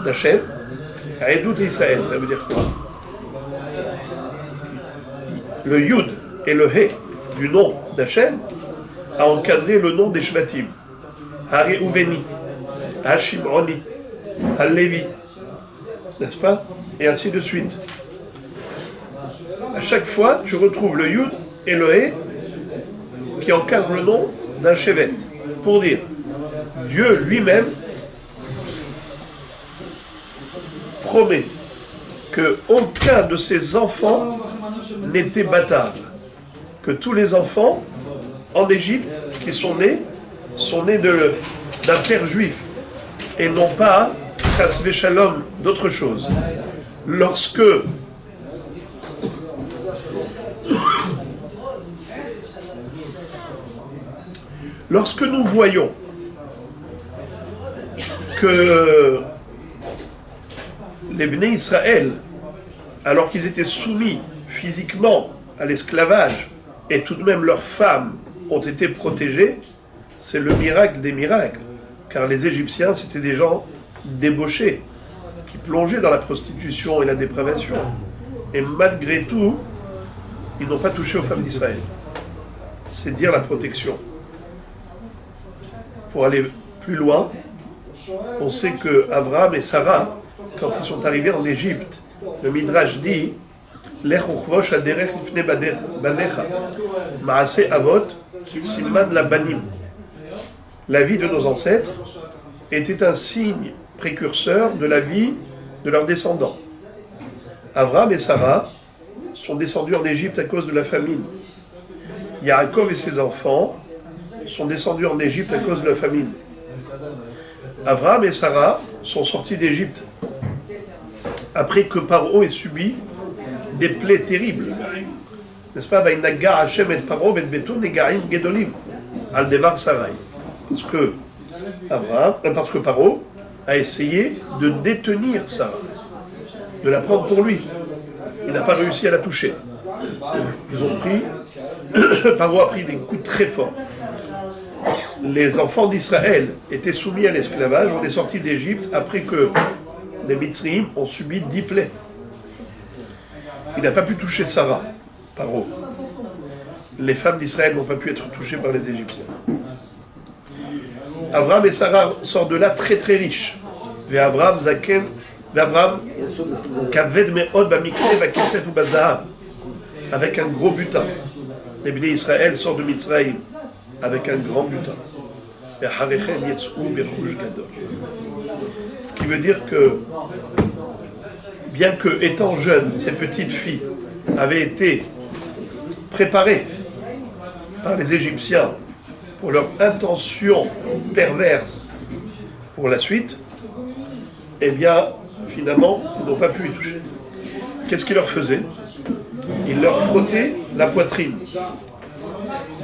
d'Hachem, Aedout le Israël. Ça veut dire quoi? Le Yud et le He du nom d'Hachem a encadré le nom des Shvatim. Hareuveni, Hashimroni, Halevi, n'est-ce pas? Et ainsi de suite. À chaque fois, tu retrouves le Yud et le He qui encadrent le nom d'un Shevet. Pour dire, Dieu lui-même promet qu'aucun de ses enfants n'était bâtard. Que tous les enfants en Égypte qui sont nés d'un père juif et non pas, chas v'shalom, d'autre chose. Lorsque nous voyons que les Bnei Israël, alors qu'ils étaient soumis physiquement à l'esclavage, et tout de même leurs femmes ont été protégées, c'est le miracle des miracles. Car les Égyptiens, c'était des gens débauchés, qui plongeaient dans la prostitution et la dépravation. Et malgré tout, ils n'ont pas touché aux femmes d'Israël. C'est dire la protection. Pour aller plus loin, on sait que Abraham et Sarah, quand ils sont arrivés en Égypte, le Midrash dit Lech uchvosh haderech lifnei banecha, maaseh avot, siman labanim. La vie de nos ancêtres était un signe précurseur de la vie de leurs descendants. Abraham et Sarah sont descendus en Égypte à cause de la famine. Yaakov et ses enfants sont descendus en Égypte à cause de la famine. Abraham et Sarah sont sortis d'Égypte après que Paro ait subi des plaies terribles. N'est-ce pas? Vaïnaga Hashem et Paro et Beto Negaim Gedolim al Devar Sarai. Parce que Paro a essayé de détenir Sarah, de la prendre pour lui. Il n'a pas réussi à la toucher. Paro a pris des coups très forts. Les enfants d'Israël étaient soumis à l'esclavage. On est sorti d'Égypte après que les Mitzriim ont subi 10 plaies. Il n'a pas pu toucher Sarah, Paro. Les femmes d'Israël n'ont pas pu être touchées par les Égyptiens. Abraham et Sarah sortent de là très très riches. Abraham Zaken, Abraham Kaved Me'od Bamikne Bakesef ou Bazaar, avec un gros butin. Les Bnei Israël sortent de Mitzraïm avec un grand butin. Ce qui veut dire que, bien que, étant jeunes, ces petites filles avaient été préparées par les Égyptiens pour leur intention perverse pour la suite, eh bien, finalement, ils n'ont pas pu y toucher. Qu'est-ce qu'ils leur faisaient? Ils leur frottaient la poitrine.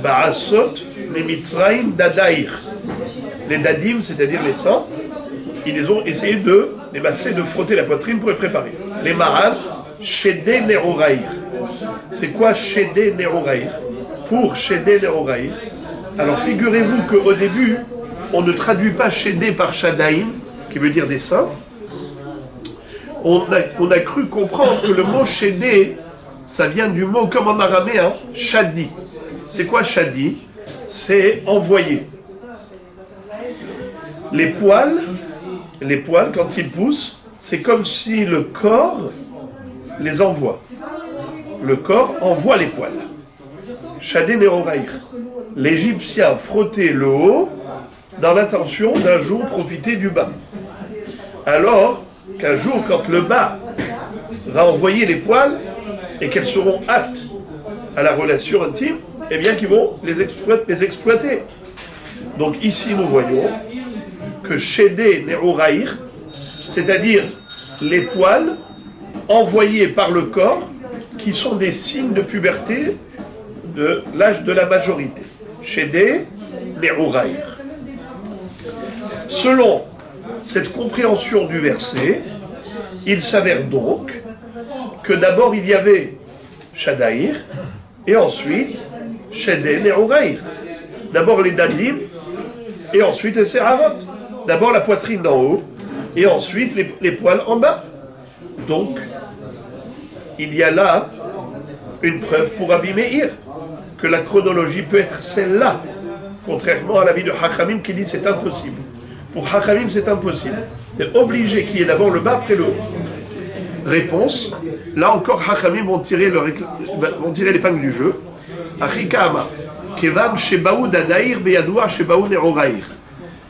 Ba'asot les Mitzraïm dadaïr. Les dadim, c'est-à-dire les seins, ils les ont essayé de les masser, de frotter la poitrine pour les préparer. Les Maral, Shedé Neroraïr. C'est quoi Shedé Neroraïr? Pour Shedé Neroraïr, alors figurez-vous qu'au début, on ne traduit pas Shedé par Shadaïm, qui veut dire des seins, on a cru comprendre que le mot chédé, ça vient du mot, comme en araméen, shadi. C'est quoi shadi? C'est envoyer. Les poils, quand ils poussent, c'est comme si le corps les envoie. Le corps envoie les poils. Shadé Neoraïr. L'Égyptien frottait le haut dans l'intention d'un jour profiter du bas. Alors qu'un jour, quand le bas va envoyer les poils et qu'elles seront aptes à la relation intime, eh bien qu'ils vont les exploiter. Donc ici nous voyons que Shedé Neoraïr, c'est-à-dire les poils envoyés par le corps, qui sont des signes de puberté de l'âge de la majorité. Shedé Neoraïr. Selon cette compréhension du verset, il s'avère donc que d'abord il y avait Shadaïr et ensuite Shedé Neoraïr. D'abord les Dadim et ensuite les Séravot. D'abord la poitrine d'en haut et ensuite les poils en bas. Donc, il y a là une preuve pour Rabbi Meir que la chronologie peut être celle-là, contrairement à l'avis de Hachamim qui dit c'est impossible. Pour Hachamim, c'est impossible. C'est obligé qu'il y ait d'abord le bas après le haut. Réponse, là encore Hachamim vont tirer l'épingle du jeu. Achikama, kevan shebaou dadaïr beyadoua shebaou neroraïr.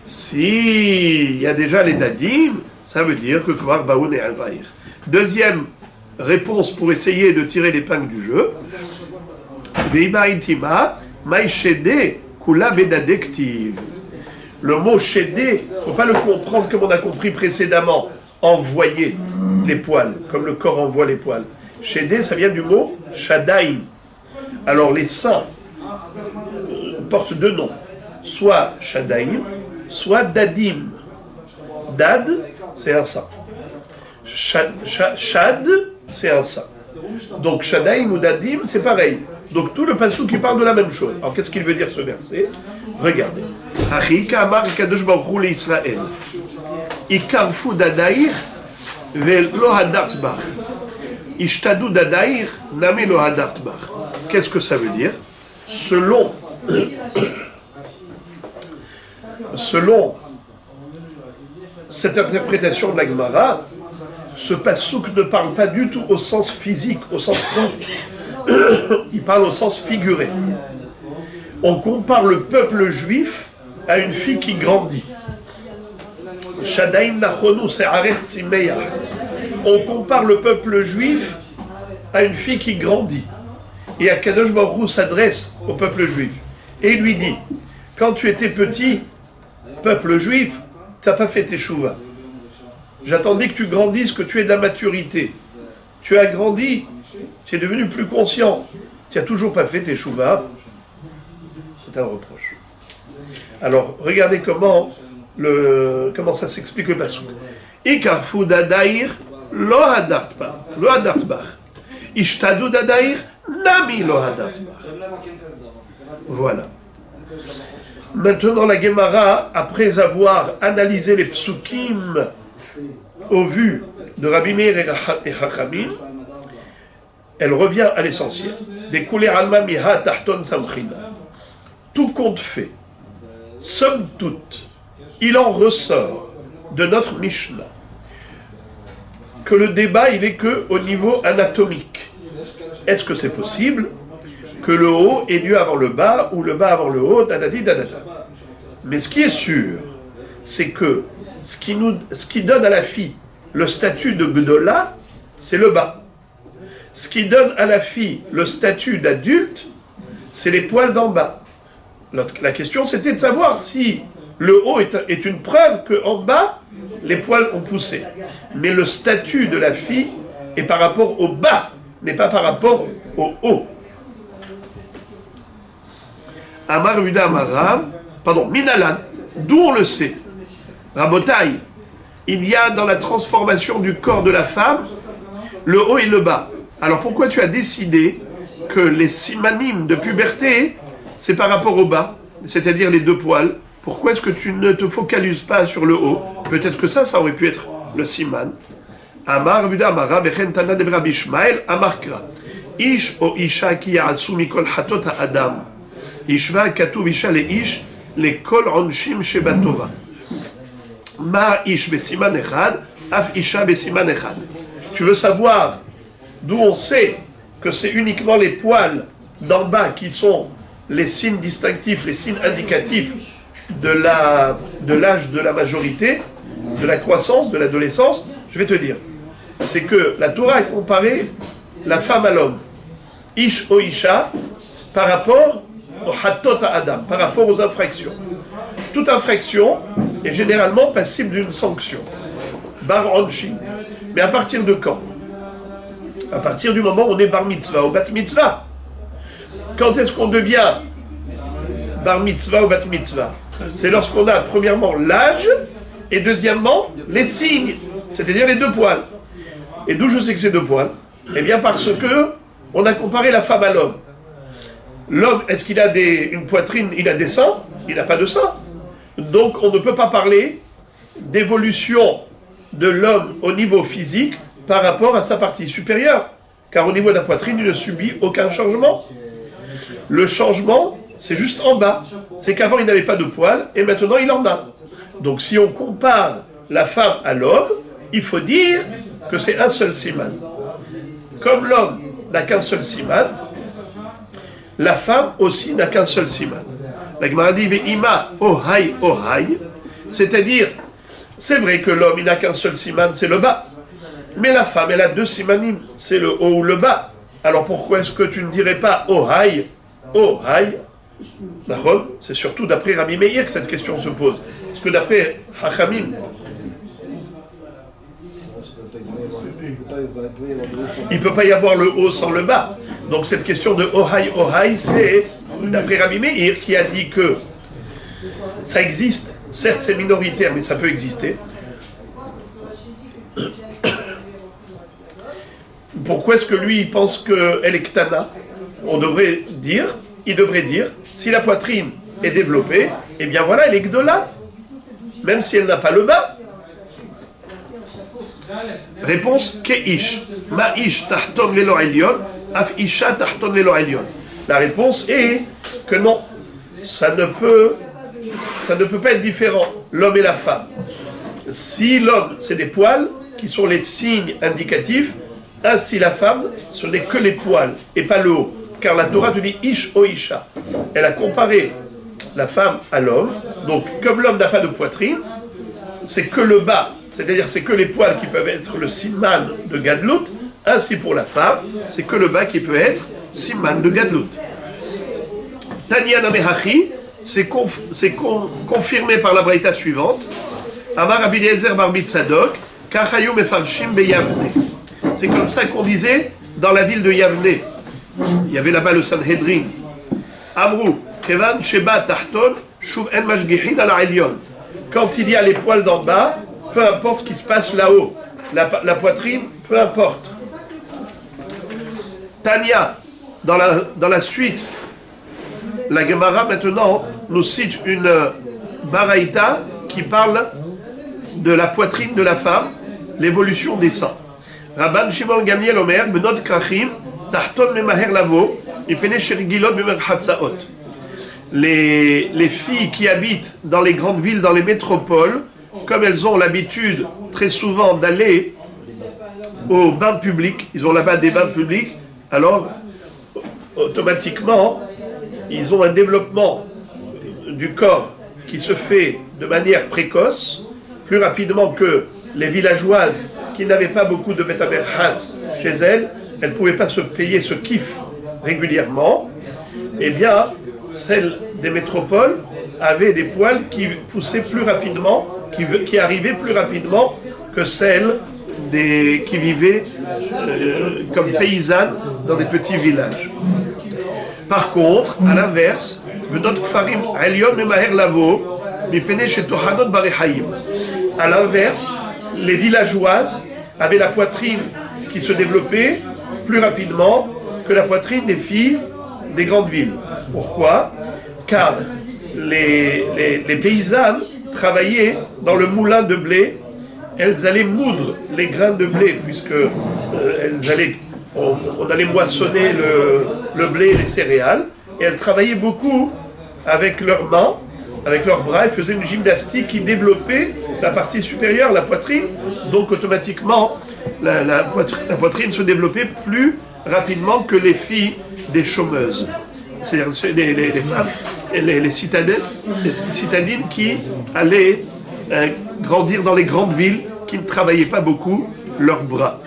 Si il y a déjà les dadim, ça veut dire que kvar baou neroraïr. Deuxième réponse pour essayer de tirer l'épingle du jeu. Veiba intima, maïchede kula bedadektiv. Le mot chédé, il ne faut pas le comprendre comme on a compris précédemment, envoyer les poils, comme le corps envoie les poils. Chédé, ça vient du mot shadaïm. Alors les seins portent deux noms, soit shadaïm, soit dadim. Dad, c'est un sein. Shad, c'est un sein. Donc shadaïm ou dadim, c'est pareil. Donc tout le passou qui parle de la même chose. Alors qu'est-ce qu'il veut dire ce verset? Regardez. Achika amar kadosh baruch hu leIsraël. Ikarfu dadaïr velo hadart bach. Ishtadu dadaïr nami lo hadart bach. Qu'est-ce que ça veut dire? Selon cette interprétation de la Gemara, ce passouk ne parle pas du tout au sens physique, au sens propre. Il parle au sens figuré. On compare le peuple juif à une fille qui grandit. On compare le peuple juif à une fille qui grandit. Et Akadosh Baruch Hu s'adresse au peuple juif. Et il lui dit, quand tu étais petit, peuple juif, tu n'as pas fait tes chouvas. J'attendais que tu grandisses, que tu aies de la maturité. Tu as grandi, tu es devenu plus conscient. Tu n'as toujours pas fait tes chouvas. C'est un reproche. Alors, regardez comment ça s'explique le passouk. Ikarfu dadaïr lo hadart bach. Ishtadu dadaïr nami lo hadart bach. Voilà. Maintenant, la Gemara, après avoir analysé les psukim au vu de Rabbi Meir et Chachamim, elle revient à l'essentiel. Découlé alma miha tahton samchina. Tout compte fait, somme toute, il en ressort de notre Mishnah que le débat, il est que au niveau anatomique. Est-ce que c'est possible que le haut ait lieu avant le bas ou le bas avant le haut, dadadi, dadada. Mais ce qui est sûr, c'est que ce qui donne à la fille le statut de Gdola, c'est le bas. Ce qui donne à la fille le statut d'adulte, c'est les poils d'en bas. La question, c'était de savoir si le haut est une preuve qu'en bas, les poils ont poussé. Mais le statut de la fille est par rapport au bas, n'est pas par rapport au haut. Amar Uda Amarav, Minalan, d'où on le sait. Rabotai, il y a dans la transformation du corps de la femme, le haut et le bas. Alors pourquoi tu as décidé que les simanim de puberté, c'est par rapport au bas, c'est-à-dire les deux poils, Pourquoi est-ce que tu ne te focalises pas sur le haut? Peut-être que ça aurait pu être le siman. Amar Vuda Amara Bechen Tana de Rabbi Ishmael Amarkra. Ish o isha ki ya'asu mikol hatot ha'adam. Ishva katuv isha le ish le kol onshim shebatova. Ma ish besiman echad, af isha besiman echad. Tu veux savoir d'où on sait que c'est uniquement les poils d'en bas qui sont les signes distinctifs, les signes indicatifs de l'âge de la majorité, de la croissance, de l'adolescence? Je vais te dire. C'est que la Torah a comparé la femme à l'homme, ish o isha, par rapport au hatot adam, par rapport aux infractions. Toute infraction est généralement passible d'une sanction. Bar onshin. Mais à partir de quand? À partir du moment où on est bar mitzvah ou bat mitzvah. Quand est-ce qu'on devient bar mitzvah ou bat mitzvah? C'est lorsqu'on a premièrement l'âge et deuxièmement les signes, c'est-à-dire les deux poils. Et d'où je sais que c'est deux poils? Eh bien parce que on a comparé la femme à l'homme. L'homme, est-ce qu'il a une poitrine, il a des seins? Il n'a pas de seins. Donc on ne peut pas parler d'évolution de l'homme au niveau physique par rapport à sa partie supérieure. Car au niveau de la poitrine, il ne subit aucun changement. Le changement, c'est juste en bas. C'est qu'avant, il n'avait pas de poils et maintenant, il en a. Donc si on compare la femme à l'homme, il faut dire que c'est un seul siman. Comme l'homme n'a qu'un seul siman, la femme aussi n'a qu'un seul siman. La Gemara dit Ve'ima ohai ohai, c'est-à-dire, c'est vrai que l'homme il n'a qu'un seul siman, c'est le bas. Mais la femme, elle a deux simanim, c'est le haut ou le bas. Alors pourquoi est-ce que tu ne dirais pas ohai ohai? C'est surtout d'après Rabbi Meir que cette question se pose. Parce que d'après Hachamim, il ne peut pas y avoir le haut sans le bas. Donc cette question de ohai ohai, c'est d'après Rabbi Meir qui a dit que ça existe. Certes, c'est minoritaire, mais ça peut exister. Pourquoi est-ce que lui, il pense qu'elle est ktana? Il devrait dire, si la poitrine est développée, eh bien voilà, elle est gdola, même si elle n'a pas le bas. Réponse, ke'ish. Ma'ish tahton velo elyon, af isha tahton velo elyon. La réponse est que non, ça ne peut pas être différent, l'homme et la femme. Si l'homme, c'est des poils, qui sont les signes indicatifs, ainsi la femme, ce n'est que les poils, et pas le haut. Car la Torah te dit ish o isha. Elle a comparé la femme à l'homme, donc comme l'homme n'a pas de poitrine, c'est que le bas, c'est-à-dire c'est que les poils qui peuvent être le siman de Gadlut, ainsi pour la femme, c'est que le bas qui peut être siman de Gadlut. Tanya Namehachi, c'est confirmé par la braïta suivante. Amar Rabbi Eliezer bar Mitzadok, Kachayu mefarshim beyavne. C'est comme ça qu'on disait dans la ville de Yavne. Il y avait là-bas le Sanhedrin. Amrou, Kevan Sheba Tahton, Shuv En Mashgihin ala Elyon. Quand il y a les poils d'en bas, peu importe ce qui se passe là-haut, la poitrine, peu importe. Tania, dans la suite, la Gemara maintenant nous cite une baraïta qui parle de la poitrine de la femme, l'évolution des seins. Rabban Shimon Gamliel Omer, Benot Krachim, Tahton Memaher Lavo, Ipene Shergilot Bemerchatsaot. Les filles qui habitent dans les grandes villes, dans les métropoles, comme elles ont l'habitude très souvent d'aller aux bains publics, ils ont là-bas des bains publics, alors automatiquement, ils ont un développement du corps qui se fait de manière précoce, plus rapidement que les villageoises qui n'avaient pas beaucoup de betamerhatz chez elles, elles ne pouvaient pas se payer ce kiff régulièrement. Eh bien, celles des métropoles avaient des poils qui poussaient plus rapidement, qui arrivaient plus rapidement que celles qui vivaient comme paysannes dans des petits villages. Par contre, à l'inverse, à l'inverse, les villageoises avaient la poitrine qui se développait plus rapidement que la poitrine des filles des grandes villes. Pourquoi? Car les paysannes travaillaient dans le moulin de blé. Elles allaient moudre les grains de blé, puisque on allait moissonner le blé et les céréales. Et elles travaillaient beaucoup avec leurs mains, avec leurs bras. Elles faisaient une gymnastique qui développait la partie supérieure, la poitrine. Donc automatiquement, la poitrine se développait plus rapidement que les filles des chômeuses. C'est les femmes, les citadines qui allaient grandir dans les grandes villes, qui ne travaillaient pas beaucoup leurs bras.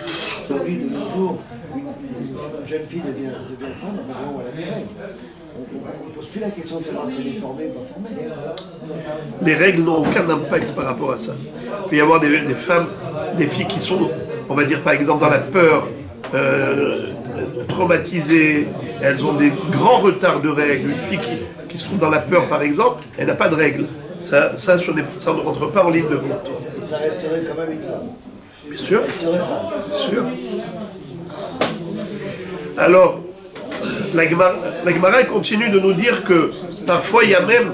Aujourd'hui, de nos jours, une jeune fille devient femme au moment où elle a des règles. On ne pose plus la question de savoir si elle est formée ou pas formée. Les règles n'ont aucun impact par rapport à ça. Il peut y avoir des femmes, des filles qui sont, on va dire par exemple, dans la peur, traumatisées, elles ont des grands retards de règles. Une fille qui se trouve dans la peur, par exemple, elle n'a pas de règles. Ça ne rentre pas en ligne de compte. Et ça resterait quand même une femme. Bien sûr. Elle serait femme. Bien sûr. Alors, la Gemara continue de nous dire que parfois il y a même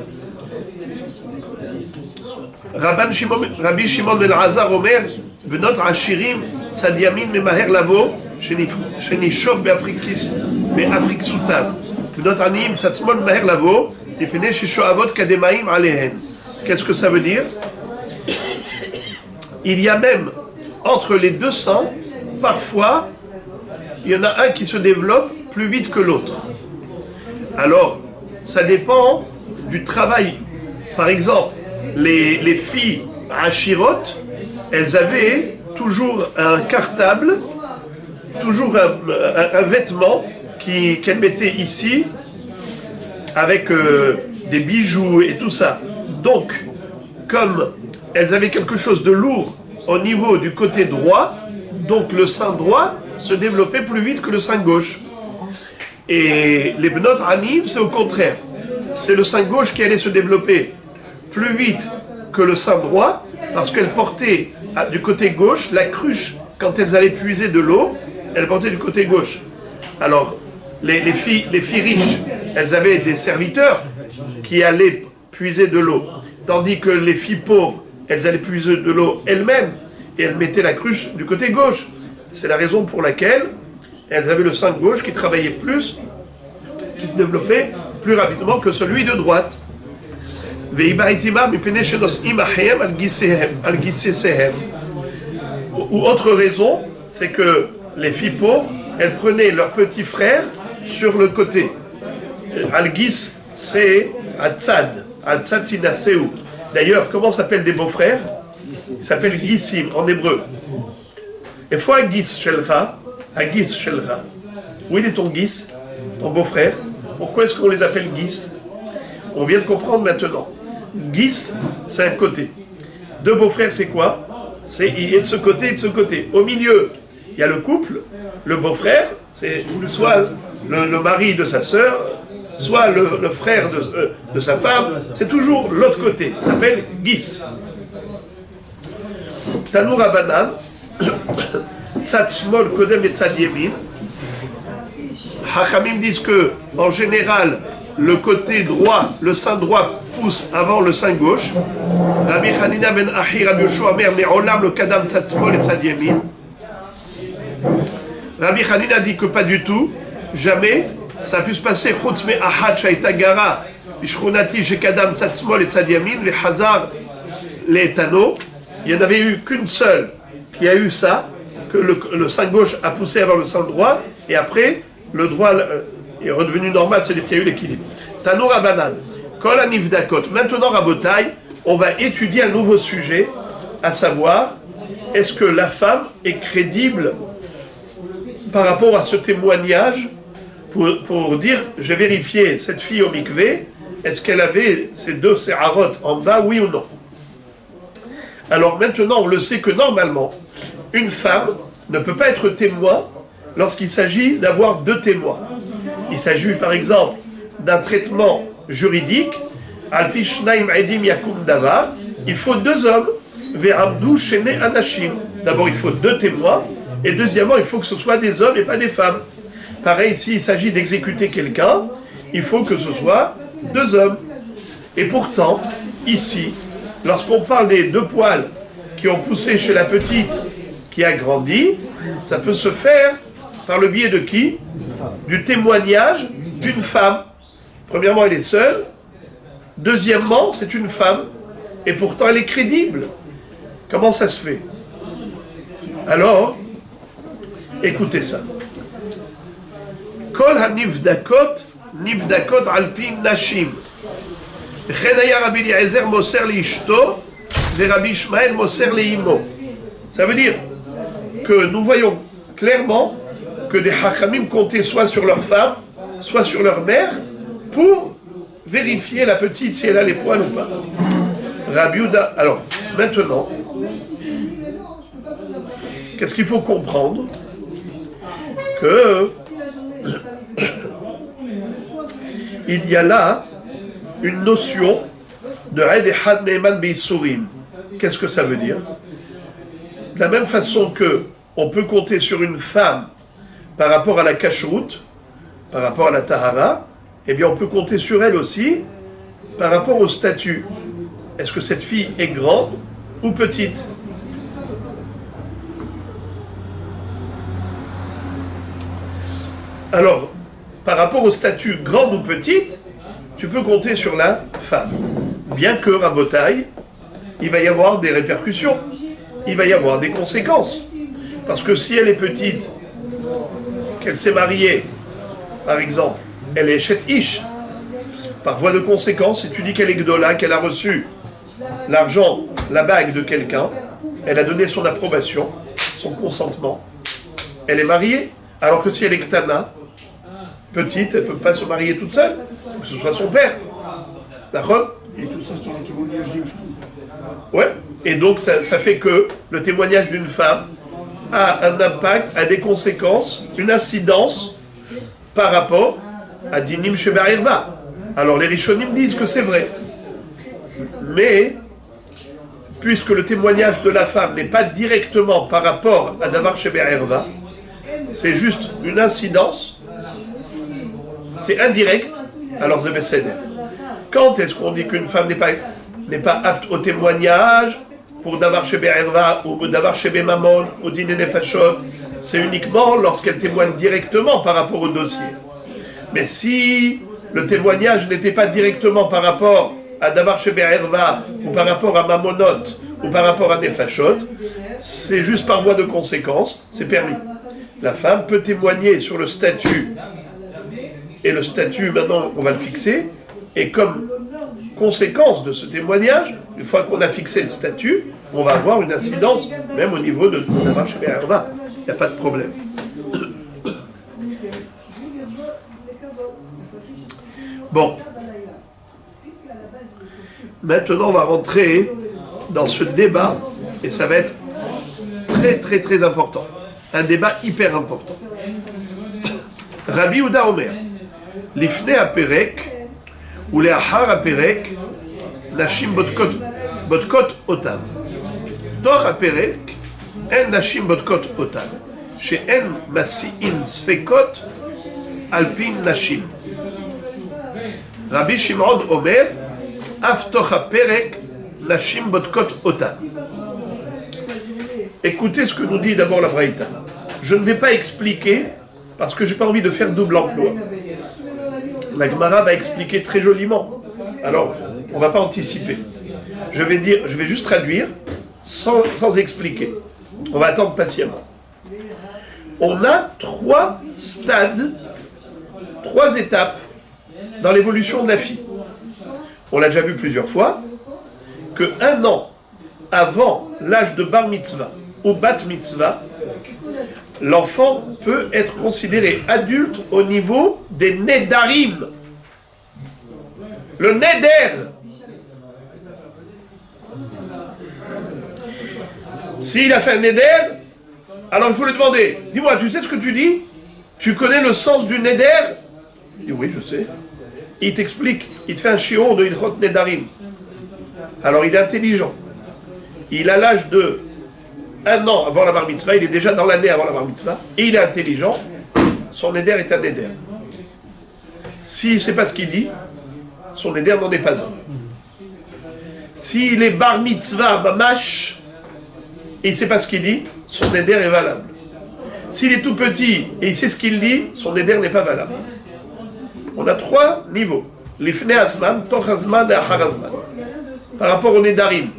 Rabbi Shimon ben Elazar Omer, Venot Ashirim, Tzad Yamin Memaher Lavo, Shenishov Be'Afrik Soutan, Venot Anim, Tzad Smol Memaher Lavo, Epene Shishoavot Kademaim Alehen. Qu'est-ce que ça veut dire? Il y a même entre les deux seins, parfois, il y en a un qui se développe plus vite que l'autre. Alors, ça dépend du travail. Par exemple, les filles à Shirot, elles avaient toujours un cartable, toujours un vêtement qu'elles mettaient ici, avec des bijoux et tout ça. Donc, comme elles avaient quelque chose de lourd au niveau du côté droit, donc le sein droit se développait plus vite que le sein gauche. Et les Bnot Anim, c'est au contraire. C'est le sein gauche qui allait se développer plus vite que le sein droit, parce qu'elles portaient du côté gauche la cruche. Quand elles allaient puiser de l'eau, elles portaient du côté gauche. Alors, les filles riches, elles avaient des serviteurs qui allaient puiser de l'eau. Tandis que les filles pauvres, elles allaient puiser de l'eau elles-mêmes, et elles mettaient la cruche du côté gauche. C'est la raison pour laquelle elles avaient le sein gauche qui travaillait plus, qui se développait plus rapidement que celui de droite. Ou autre raison, c'est que les filles pauvres, elles prenaient leurs petits frères sur le côté. Al-Gis, c'est Al-Tzad, Al-Tzad Tinaseu. D'ailleurs, comment s'appellent des beaux-frères? Ils s'appellent Gisim en hébreu. Et fois Gis Shelcha, Agis Shelcha. Où il est ton Gis, ton beau-frère? Pourquoi est-ce qu'on les appelle Gis? On vient de comprendre maintenant. Gis, c'est un côté. Deux beaux-frères, c'est quoi? Il est de ce côté et de ce côté. Au milieu, il y a le couple. Le beau-frère, c'est soit le mari de sa sœur, soit le frère de sa femme. C'est toujours l'autre côté. Ça s'appelle Gis. Tanour Abanan, Tzad Shmol Kodem et Tzad Yemin. Hachamim disent que, en général, le côté droit, le sein droit pousse avant le sein gauche. Rabbi Hanina ben Ahi, Rabbi Yoshua Mer, Me'olam le Kadam Tzad Shmol et Tzad Yemin. Rabbi Hanina dit que pas du tout, jamais, ça a pu se passer. Chutz me Ahad Shaita Gara, Bishchunati Shekadam Tzad Shmol et Tzad Yemin, le Hazar le Tano. Il n'y en avait eu qu'une seule qui a eu ça, que le sein gauche a poussé avant le sein droit, et après, le droit est redevenu normal, c'est-à-dire qu'il y a eu l'équilibre. Tanour Abanan, Kol Anivdakot. Maintenant, Rabotai, on va étudier un nouveau sujet, à savoir, est-ce que la femme est crédible par rapport à ce témoignage pour dire, j'ai vérifié cette fille au mikvé, est-ce qu'elle avait ces deux séharot en bas, oui ou non? Alors maintenant, on le sait que normalement, une femme ne peut pas être témoin lorsqu'il s'agit d'avoir deux témoins. Il s'agit par exemple d'un traitement juridique, Alpi Shnaim Edim Yakum Davar, il faut deux hommes, Ve'abdu Shene Anashim. D'abord, il faut deux témoins, et deuxièmement, il faut que ce soit des hommes et pas des femmes. Pareil, s'il s'agit d'exécuter quelqu'un, il faut que ce soit deux hommes. Et pourtant, ici, lorsqu'on parle des 2 poils qui ont poussé chez la petite qui a grandi, ça peut se faire par le biais de qui? Du témoignage d'une femme. Premièrement, elle est seule. Deuxièmement, c'est une femme. Et pourtant, elle est crédible. Comment ça se fait? Alors, écoutez ça. Kol ha-nivdakot, nivdakot al-pi nashim. Chen haya Rabbi Eliezer moser liishto, ve Rabbi Ishmael moser leimo. Ça veut dire que nous voyons clairement que des hachamim comptaient soit sur leur femme, soit sur leur mère, pour vérifier la petite si elle a les poils ou pas. Rabbi Yehuda, alors, maintenant, qu'est-ce qu'il faut comprendre? Que il y a là une notion de Eid Echad Ne'eman Be'Isurim. Qu'est-ce que ça veut dire? De la même façon que on peut compter sur une femme par rapport à la kashrut, par rapport à la tahara, eh bien on peut compter sur elle aussi par rapport au statut. Est-ce que cette fille est grande ou petite? Alors, par rapport au statut grande ou petite, tu peux compter sur la femme. Bien que, Rabotaï, il va y avoir des répercussions, il va y avoir des conséquences. Parce que si elle est petite, qu'elle s'est mariée, par exemple, elle est Chet Ish, par voie de conséquence, si tu dis qu'elle est Gdola, qu'elle a reçu l'argent, la bague de quelqu'un, elle a donné son approbation, son consentement, elle est mariée, alors que si elle est Ktana, petite, elle ne peut pas se marier toute seule, il faut que ce soit son père. D'accord? Et tout ça, c'est un témoignage d'une femme. Ouais, et donc ça fait que le témoignage d'une femme a un impact, a des conséquences, une incidence par rapport à Dinim Sheba Irva. Alors les Rishonim disent que c'est vrai. Mais, puisque le témoignage de la femme n'est pas directement par rapport à Davar Sheba Irva, c'est juste une incidence, c'est indirect, alors c'est Besséder. Quand est-ce qu'on dit qu'une femme n'est pas apte au témoignage pour Davar Sheba Irva ou Davar Sheba Mamon ou Dine Nefashot? C'est uniquement lorsqu'elle témoigne directement par rapport au dossier. Mais si le témoignage n'était pas directement par rapport à Davar Sheba Irva ou par rapport à Mamonot ou par rapport à Nefashot, c'est juste par voie de conséquence, c'est permis. La femme peut témoigner sur le statut, et le statut, maintenant, on va le fixer, et comme conséquence de ce témoignage, une fois qu'on a fixé le statut, on va avoir une incidence, même au niveau de Davar Sheba Irva. Il n'y a pas de problème. Bon. Maintenant, on va rentrer dans ce débat, et ça va être très, très, très important. Un débat hyper important. Rabbi Yehuda Omer, Lifne Aperek, ou Leachar Aperek, Nashim Botkot Otam. Doch Aperek, En Nashim Botkot Otam. She'en Masi'in Sfekot, Alpin Nashim. Rabbi Shimon Omer, Aftoch Aperek, Nashim Botkot Otam. Écoutez ce que nous dit d'abord la Braïta. Je ne vais pas expliquer, parce que je n'ai pas envie de faire double emploi. La Gemara va expliquer très joliment. Alors, on ne va pas anticiper. Je vais juste traduire sans expliquer. On va attendre patiemment. On a 3 stades, 3 étapes dans l'évolution de la fille. On l'a déjà vu plusieurs fois, que 1 an avant l'âge de bar mitzvah ou bat mitzvah, l'enfant peut être considéré adulte au niveau des nedarim. Le neder. S'il a fait un neder, alors il faut lui demander, dis-moi, tu sais ce que tu dis? Tu connais le sens du neder? Il dit, oui, je sais. Il t'explique, il te fait un shiur de Ilchot Nedarim. Alors il est intelligent. Il a l'âge de 1 an avant la bar mitzvah, il est déjà dans l'année avant la bar mitzvah, et il est intelligent, son neder est un neder. S'il ne sait pas ce qu'il dit, son neder n'en est pas un. S'il est bar mitzvah, mamash, et il ne sait pas ce qu'il dit, son neder est valable. S'il est tout petit et il sait ce qu'il dit, son neder n'est pas valable. On a 3 niveaux. L'ifne azman, toch azman et ahar azman. Par rapport au nedarim.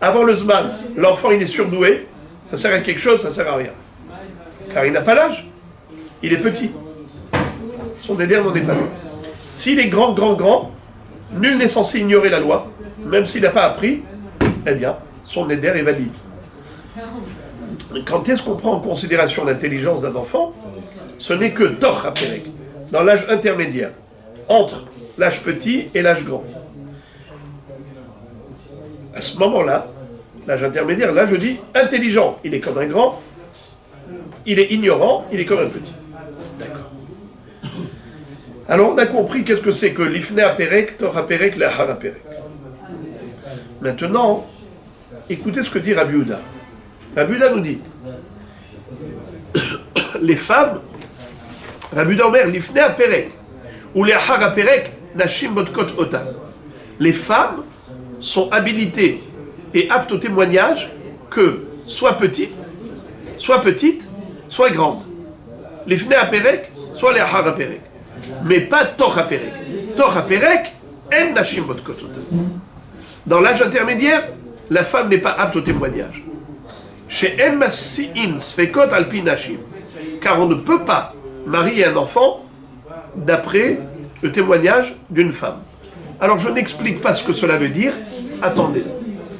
Avant le zman, l'enfant il est surdoué, ça sert à quelque chose, ça sert à rien. Car il n'a pas l'âge, il est petit. Son neder n'en est pas loin. S'il est grand, nul n'est censé ignorer la loi, même s'il n'a pas appris, eh bien, son neder est valide. Quand est-ce qu'on prend en considération l'intelligence d'un enfant? Ce n'est que Toch HaPerek, dans l'âge intermédiaire, entre l'âge petit et l'âge grand. À ce moment-là, l'âge intermédiaire, là je dis intelligent, il est comme un grand, il est ignorant, il est comme un petit. D'accord. Alors on a compris qu'est-ce que c'est que l'Ifne HaPerek, Toch HaPerek, l'Ahar HaPerek. Maintenant, écoutez ce que dit Rabbi Yehuda. Rabbi Yehuda nous dit, les femmes, Rabbi Yehuda Omer, l'Ifne HaPerek, ou les Ahar HaPerek, Nashim Botkot Otan. Les femmes sont habilitées et aptes au témoignage que soit petites, soit grandes. L'Ifne HaPerek, soit les Ahar HaPerek. Mais pas Toch HaPerek. Toch HaPerek, en Nashim Botkot Otan. Dans l'âge intermédiaire, la femme n'est pas apte au témoignage. Chez En Masi'in Sfekot Alpi Nashim. Car on ne peut pas marier un enfant d'après le témoignage d'une femme. Alors je n'explique pas ce que cela veut dire. Attendez,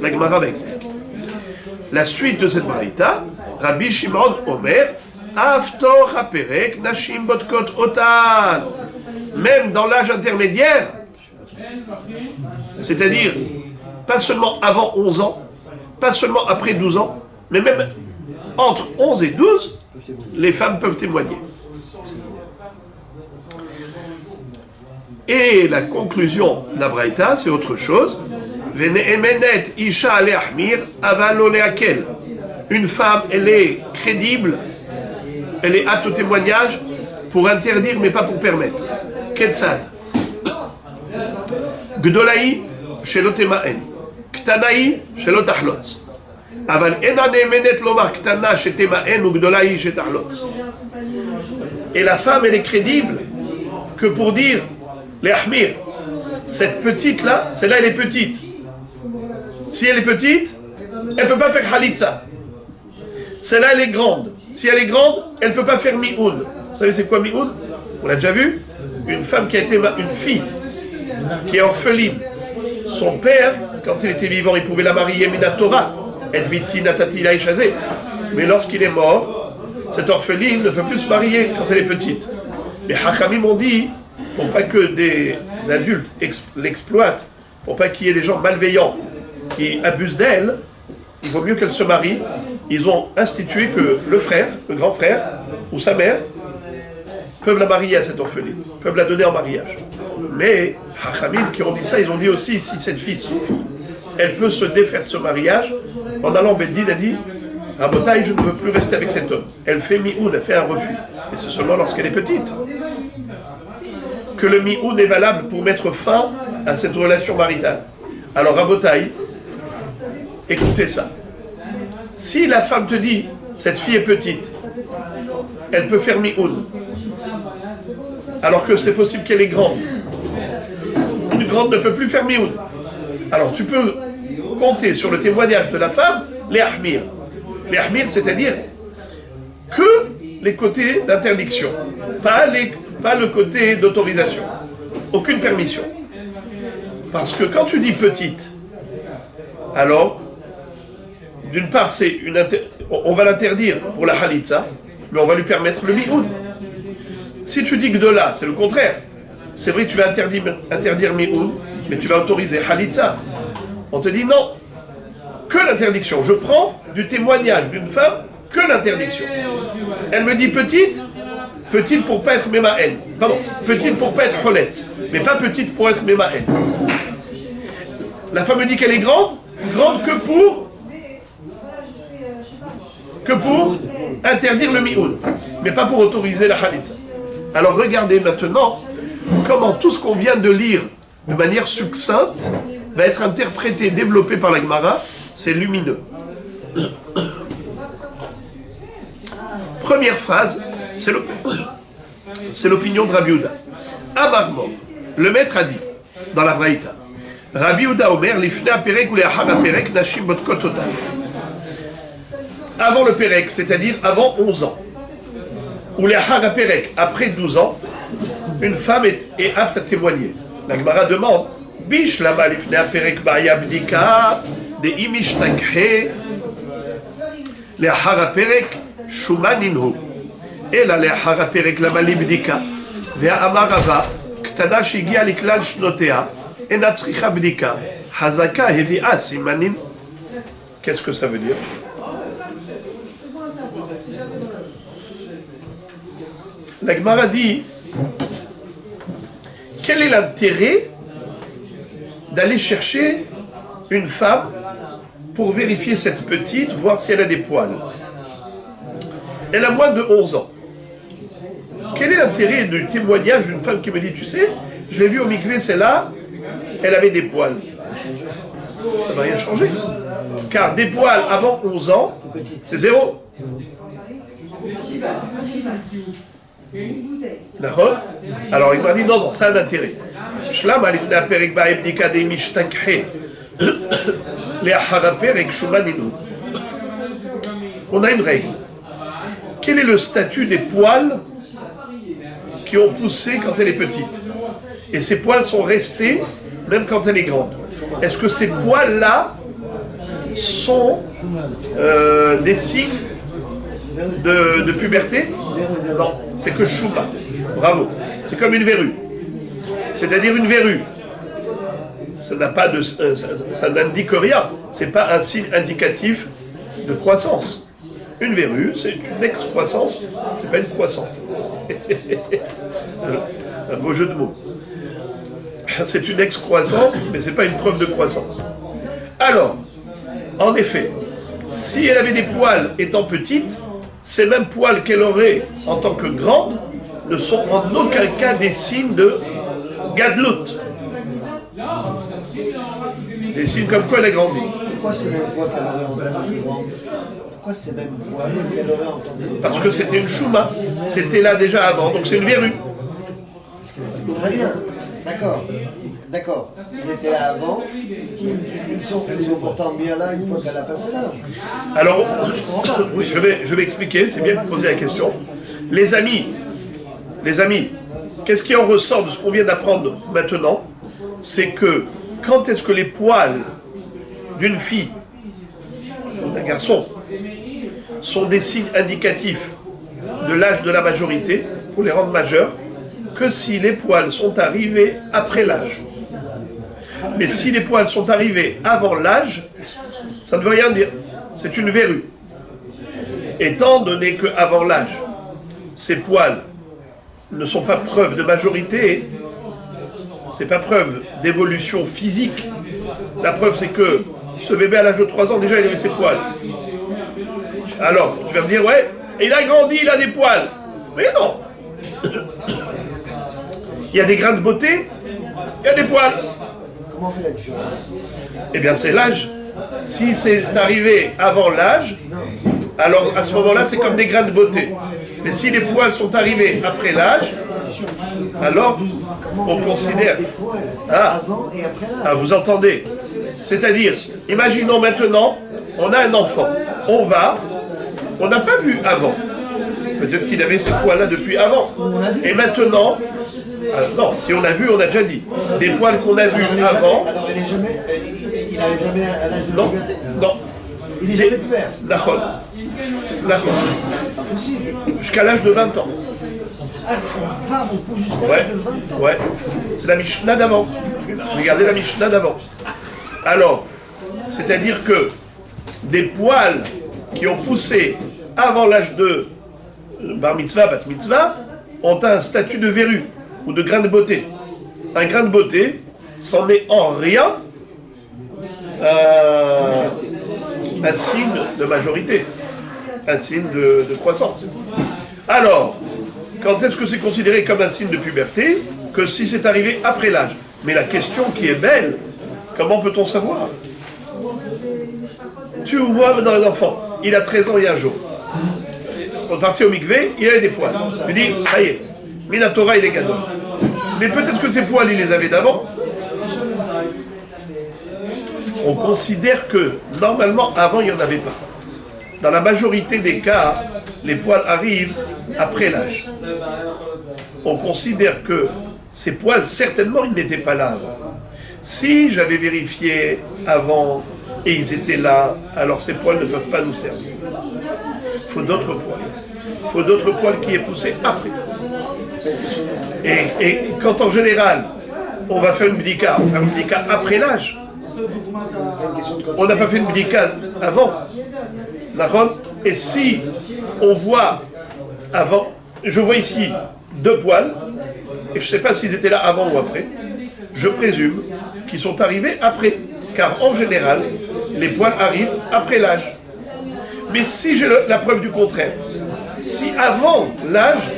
la Gemara va expliquer. La suite de cette baraita, Rabbi Shimon Omer, Aftor HaPerek Nashim Botkot Otan. Même dans l'âge intermédiaire, c'est-à-dire pas seulement avant 11 ans, pas seulement après 12 ans, mais même entre 11 et 12, les femmes peuvent témoigner. Et la conclusion de la Braïta, c'est autre chose. Une femme, elle est crédible, elle est apte au témoignage pour interdire, mais pas pour permettre. Ketzad. Gdolaï, shelo tema'en. Ktanaï, shelo tahlot. Aval ena ne'emenet lomar ktana shetema'en ou gdolaï shetahlot. Et la femme, elle est crédible que pour dire les ahmir, cette petite-là, celle-là, elle est petite. Si elle est petite, elle ne peut pas faire halitza. Celle-là, elle est grande. Si elle est grande, elle ne peut pas faire mi'oun. Vous savez c'est quoi mi'oun? On l'a déjà vu. Une femme qui a été une fille, qui est orpheline. Son père, quand il était vivant, il pouvait la marier mina Torah. Mais lorsqu'il est mort, cette orpheline ne peut plus se marier quand elle est petite. Les Hachamim ont dit, pour pas que des adultes l'exploitent, pour pas qu'il y ait des gens malveillants qui abusent d'elle, il vaut mieux qu'elle se marie. Ils ont institué que le frère, le grand frère, ou sa mère, peuvent la marier à cette orpheline, peuvent la donner en mariage. Mais, Hachamim qui ont dit ça, ils ont dit aussi, si cette fille souffre, elle peut se défaire de ce mariage, en allant Beddin a dit, Rabotaï, je ne veux plus rester avec cet homme. Elle fait mi'oud, elle fait un refus. Et c'est seulement lorsqu'elle est petite que le mi'oud est valable pour mettre fin à cette relation maritale. Alors, Rabotaï, écoutez ça. Si la femme te dit, cette fille est petite, elle peut faire mi'oud, alors que c'est possible qu'elle est grande. Une grande ne peut plus faire mi'oud. Alors tu peux compter sur le témoignage de la femme, les ahmir. Les ahmir, c'est-à-dire que les côtés d'interdiction, pas le côté d'autorisation. Aucune permission. Parce que quand tu dis petite, alors, d'une part, on va l'interdire pour la halitza, mais on va lui permettre le mi'oud. Si tu dis que de là, c'est le contraire. C'est vrai que tu vas interdire mi'oud, mais tu vas autoriser halitza. On te dit non, que l'interdiction. Je prends du témoignage d'une femme que l'interdiction. Elle me dit petite pour pas être méma'en. Pardon, petite pour pas être holette, mais pas petite pour être méma'en. La femme me dit qu'elle est grande que pour interdire le mi'oud, mais pas pour autoriser la halitza. Alors regardez maintenant comment tout ce qu'on vient de lire de manière succincte va être interprété, développé par la Gemara, c'est lumineux. Première phrase, c'est l'opinion de Rabbi Yehuda. Amarmo, le maître a dit, dans la Braïta, Rabbi Yehuda Omer, l'ifne aperek ou les achar aperek, nashim botkot total. Avant le perek, c'est-à-dire avant 11 ans, ou les achar aperek, après 12 ans, une femme est apte à témoigner. La Gemara demande, Bish lama l'ifne aperek ba'ya bdika, de imish tankhe, les achar aperek, shumaninhu. Et là, les achar aperek lama libdika, vea amarava, ktana shigia liklal shnotea, ena tzricha bdika, hazaka hevi'a simanin. Qu'est-ce que ça veut dire? La Gemara dit, quel est l'intérêt d'aller chercher une femme pour vérifier cette petite, voir si elle a des poils? Elle a moins de 11 ans. Quel est l'intérêt du témoignage d'une femme qui me dit, tu sais, je l'ai vue au mikvé, c'est là, elle avait des poils. Ça ne va rien changer. Car des poils avant 11 ans, c'est zéro. D'accord? Alors il m'a dit non, ça a un intérêt. On a une règle. Quel est le statut des poils qui ont poussé quand elle est petite? Et ces poils sont restés même quand elle est grande. Est-ce que ces poils-là sont des signes de puberté? Non, c'est que Shuma. Bravo. C'est comme une verrue. C'est-à-dire une verrue. Ça n'a pas de, ça n'indique rien. C'est pas un signe indicatif de croissance. Une verrue, c'est une excroissance. C'est pas une croissance. Un beau jeu de mots. C'est une excroissance, mais c'est pas une preuve de croissance. Alors, en effet, si elle avait des poils étant petite, ces mêmes poils qu'elle aurait en tant que grande ne sont en aucun cas des signes de gadlout. Des signes comme quoi elle a grandi. Pourquoi ces mêmes poils qu'elle aurait en tant que grande? Pourquoi ces mêmes poils qu'elle aurait en tant que grande? Parce que c'était une chouma. C'était là déjà avant, donc c'est une verrue. Très bien, d'accord. D'accord. Ils étaient là avant, ils sont pourtant bien là une fois qu'elle a passé l'âge. Alors, oui, je vais expliquer, c'est bien de poser la question. Les amis, qu'est-ce qui en ressort de ce qu'on vient d'apprendre maintenant? C'est que quand est-ce que les poils d'une fille ou d'un garçon sont des signes indicatifs de l'âge de la majorité, pour les rendre majeurs, que si les poils sont arrivés après l'âge. Mais si les poils sont arrivés avant l'âge, ça ne veut rien dire. C'est une verrue. Étant donné qu'avant l'âge, ces poils ne sont pas preuve de majorité, c'est pas preuve d'évolution physique. La preuve, c'est que ce bébé à l'âge de 3 ans, déjà, il avait ses poils. Alors, tu vas me dire, ouais, il a grandi, il a des poils. Mais non. Il y a des grains de beauté, il y a des poils. Comment on fait la différence? Eh bien, c'est l'âge. Si c'est arrivé avant l'âge, alors à ce moment-là, c'est comme des grains de beauté. Mais si les poils sont arrivés après l'âge, alors on considère. Avant et après l'âge. Ah, vous entendez? C'est-à-dire, imaginons maintenant, on a un enfant. On n'a pas vu avant. Peut-être qu'il avait ces poils-là depuis avant. Et maintenant, non, si on a vu, on a déjà dit. Des poils qu'on a vus avant. Alors il n'arrive jamais à l'âge de la puberté? Non. Il n'est jamais pubère? D'accord. D'accord. Pas possible. Jusqu'à l'âge de 20 ans. Ah, on pousse jusqu'à l'âge de 20 ans? Ouais. C'est la Mishnah d'avant. Regardez la Mishnah d'avant. Alors, c'est-à-dire que des poils qui ont poussé avant l'âge de bar mitzvah, bat mitzvah, ont un statut de verrue ou de grain de beauté. Un grain de beauté, c'en est en rien un signe de majorité, un signe de croissance. Alors, quand est-ce que c'est considéré comme un signe de puberté? Que si c'est arrivé après l'âge. Mais la question qui est belle, Comment peut-on savoir? Tu vois dans les enfants, il a 13 ans il y a un jour. On est parti au mikvé, il avait des poils. Je dis, ça y est, Minatora il est gadol. Mais peut-être que ces poils, il les avait d'avant. On considère que, normalement, avant, il n'y en avait pas. Dans la majorité des cas, les poils arrivent après l'âge. On considère que ces poils, certainement, ils n'étaient pas là avant. Si j'avais vérifié avant et ils étaient là, alors ces poils ne peuvent pas nous servir. Il faut d'autres poils. Il faut d'autres poils qui aient poussé après. Et quand en général, on va faire une bdika, on va faire une bdika après l'âge. On n'a pas fait une bdika avant. D'accord? Et si on voit avant, je vois ici 2 poils, et je ne sais pas s'ils étaient là avant ou après, je présume qu'ils sont arrivés après. Car en général, les poils arrivent après l'âge. Mais si j'ai la preuve du contraire, si avant l'âge,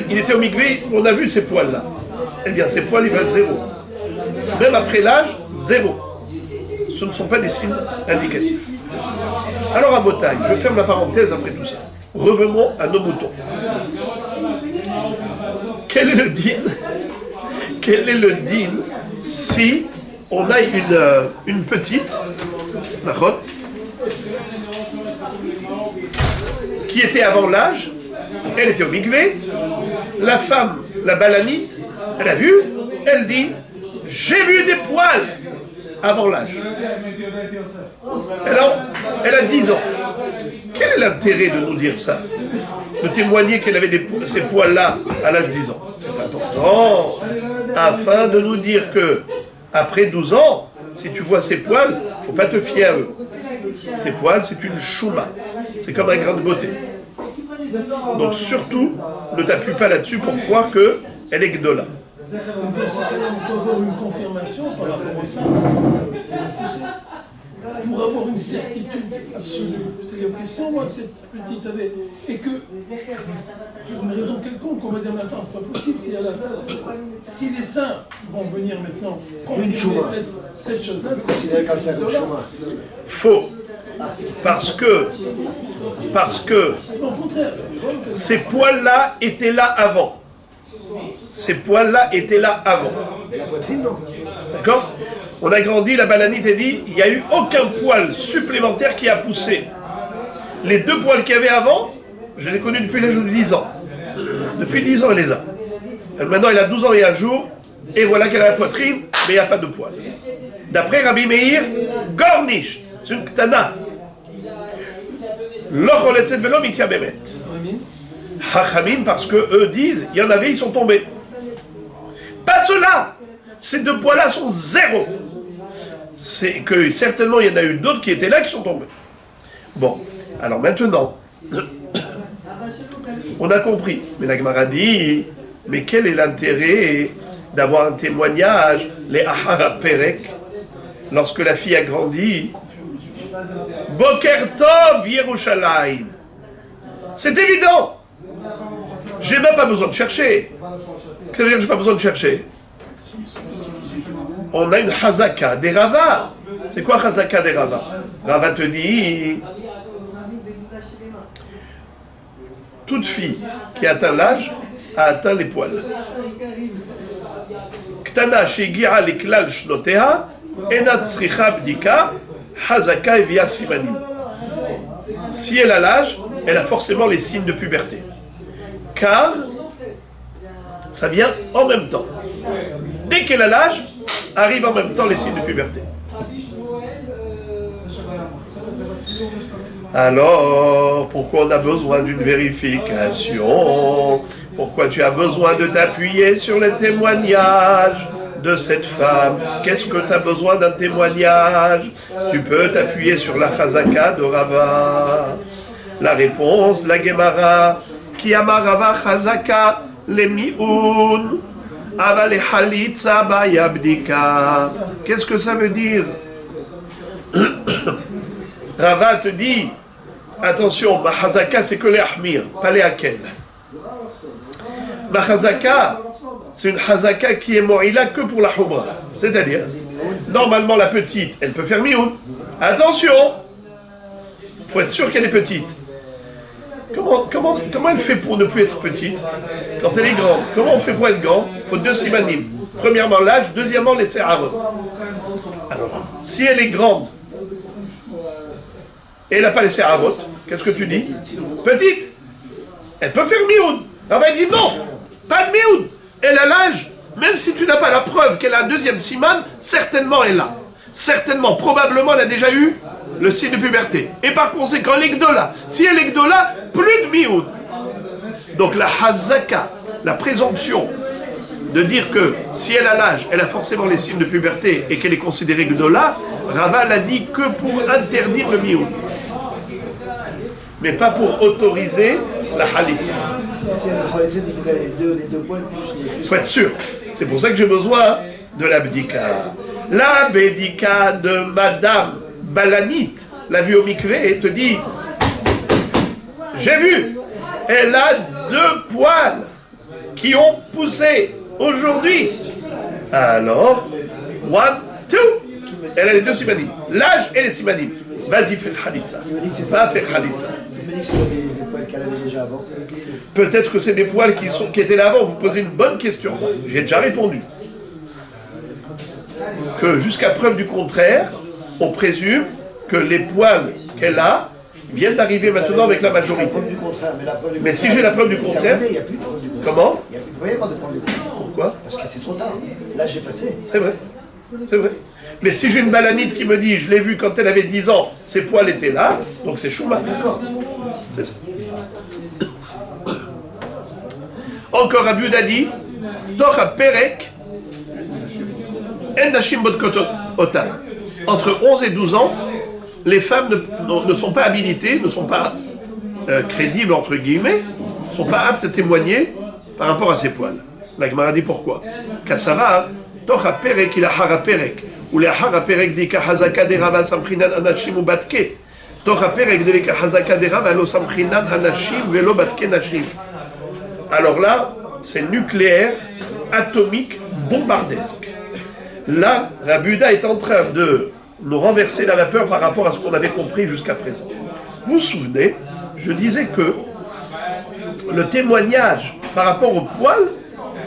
il était au mikvé, on a vu ces poils-là, eh bien ces poils, ils valent 0. Même après l'âge, 0. Ce ne sont pas des signes indicatifs. Alors à Botaï, je ferme la parenthèse après tout ça. Revenons à nos moutons. Quel est le din? Quel est le din si on a une petite, qui était avant l'âge, elle était au mikvé, la femme, la balanite, elle a vu, elle dit, j'ai vu des poils avant l'âge. Alors, elle a 10 ans. Quel est l'intérêt de nous dire ça? De témoigner qu'elle avait ces poils-là à l'âge de 10 ans. C'est important, afin de nous dire que, après 12 ans, si tu vois ces poils, il ne faut pas te fier à eux. Ces poils, c'est une chouma. C'est comme un grain de beauté. Donc surtout, ne t'appuie pas là-dessus pour croire qu'elle est gdola. Dans ce cas-là, on peut avoir une confirmation par rapport au sein pour avoir une certitude absolue. C'est-à-dire que si on voit que cette petite avait, et que, pour une raison quelconque, on va dire maintenant, c'est pas possible, si les saints vont venir maintenant confirmer cette chose-là, c'est considéré comme ça, comme chemin. Faux. Parce que ces poils-là étaient là avant. Ces poils-là étaient là avant. La poitrine, non? D'accord? On a grandi, la balanite a dit, il n'y a eu aucun poil supplémentaire qui a poussé. Les 2 poils qu'il y avait avant, je les ai connus depuis l'âge de 10 ans. Depuis 10 ans, elle les a. Maintenant, elle a 12 ans et un jour, et voilà qu'elle a la poitrine, mais il n'y a pas de poils. D'après Rabbi Meir, Gornish, c'est une ktana. L'ocholetzet velo mitia bemet. Hachamim, parce que eux disent, il y en avait, ils sont tombés. Pas ceux-là. Ces 2 poils-là sont 0. C'est que certainement, il y en a eu d'autres qui étaient là, qui sont tombés. Bon, alors maintenant, on a compris. Mais la Gemara dit, mais quel est l'intérêt d'avoir un témoignage, les Ahara Perek, lorsque la fille a grandi? Boker Tov Yerushalayim. C'est évident. J'ai même pas besoin de chercher. Ça veut dire que j'ai pas besoin de chercher. On a une Hazaka des Rava. C'est quoi Hazaka des Rava? Rava te dit, toute fille qui atteint l'âge a atteint les poils. Ktana shegi'a liklal shnoteha enat tzricha bdika Hazaka evia simanim. Si elle a l'âge, elle a forcément les signes de puberté. Car ça vient en même temps. Dès qu'elle a l'âge, arrivent en même temps les signes de puberté. Alors, pourquoi on a besoin d'une vérification? Pourquoi tu as besoin de t'appuyer sur le témoignage de cette femme? Qu'est-ce que tu as besoin d'un témoignage? Tu peux t'appuyer sur la Chazaka de Rava. La réponse, la Gemara, qui amar Rava Chazaka le mi'un, aval halitza bayabdika. Qu'est-ce que ça veut dire? Rava te dit, attention, ma Chazaka c'est que les Ahmir, pas les Hakel. Ma Chazaka, c'est une Chazaka qui est mo'ila que pour la Hubra. C'est-à-dire, Normalement, la petite, elle peut faire mioun. Attention, il faut être sûr qu'elle est petite. Comment elle fait pour ne plus être petite quand elle est grande? Comment on fait pour être grand? Il faut 2 simanim. Premièrement l'âge, deuxièmement les séharot. Alors, si elle est grande et elle n'a pas les séharot, qu'est-ce que tu dis? Petite. Elle peut faire mioun. On va dire non, pas de mioun. Elle a l'âge, même si tu n'as pas la preuve qu'elle a un deuxième siman, certainement elle l'a. Certainement, probablement elle a déjà eu le signe de puberté. Et par conséquent, l'Egdola, si elle est Egdola, plus de mioun. Donc la hazaka, la présomption de dire que si elle a l'âge, elle a forcément les signes de puberté et qu'elle est considérée Gdola, Rava l'a dit que pour interdire le mioun. Mais pas pour autoriser la halitza. Il faut être sûr. C'est pour ça que j'ai besoin de l'abdika. L'abdika de Madame Balanit, la vue au mikvé, te dit, j'ai vu, elle a 2 poils qui ont poussé aujourd'hui. Alors, 1, 2, elle a les 2 simanim, l'âge et les simanim. Vas-y, fais khalitza. Va faire khalitza. Peut-être que c'est des poils qui étaient là avant. Vous posez une bonne question. J'ai déjà répondu. Que jusqu'à preuve du contraire, on présume que les poils qu'elle a viennent d'arriver maintenant avec la majorité. Mais si j'ai la preuve du contraire, comment? Pourquoi? Parce que c'est trop tard. Là, j'ai passé. C'est vrai. C'est vrai. Mais si j'ai une balanite qui me dit, je l'ai vue quand elle avait 10 ans, ses poils étaient là, donc c'est Chouma. D'accord. C'est ça. Encore Rabbi Yehuda dit, Tocha Perek, En Nashim Bodkot Otan. Entre 11 et 12 ans, les femmes ne sont pas habilitées, ne sont pas crédibles, entre guillemets, ne sont pas aptes à témoigner par rapport à ces poils. La Gemara dit pourquoi. Kassavar, Tocha Perek, il a Hara Perek, ou les Hara Perek dit Kahazaka de Rava Samchinan Anashim ou Batke. Tocha Perek de Kahazaka de Rava lo Samchinan Anashim velo Batke Nashim. Alors là, c'est nucléaire, atomique, bombardesque. Là, Rabbi Yehuda est en train de nous renverser la vapeur par rapport à ce qu'on avait compris jusqu'à présent. Vous vous souvenez, je disais que le témoignage par rapport au poil,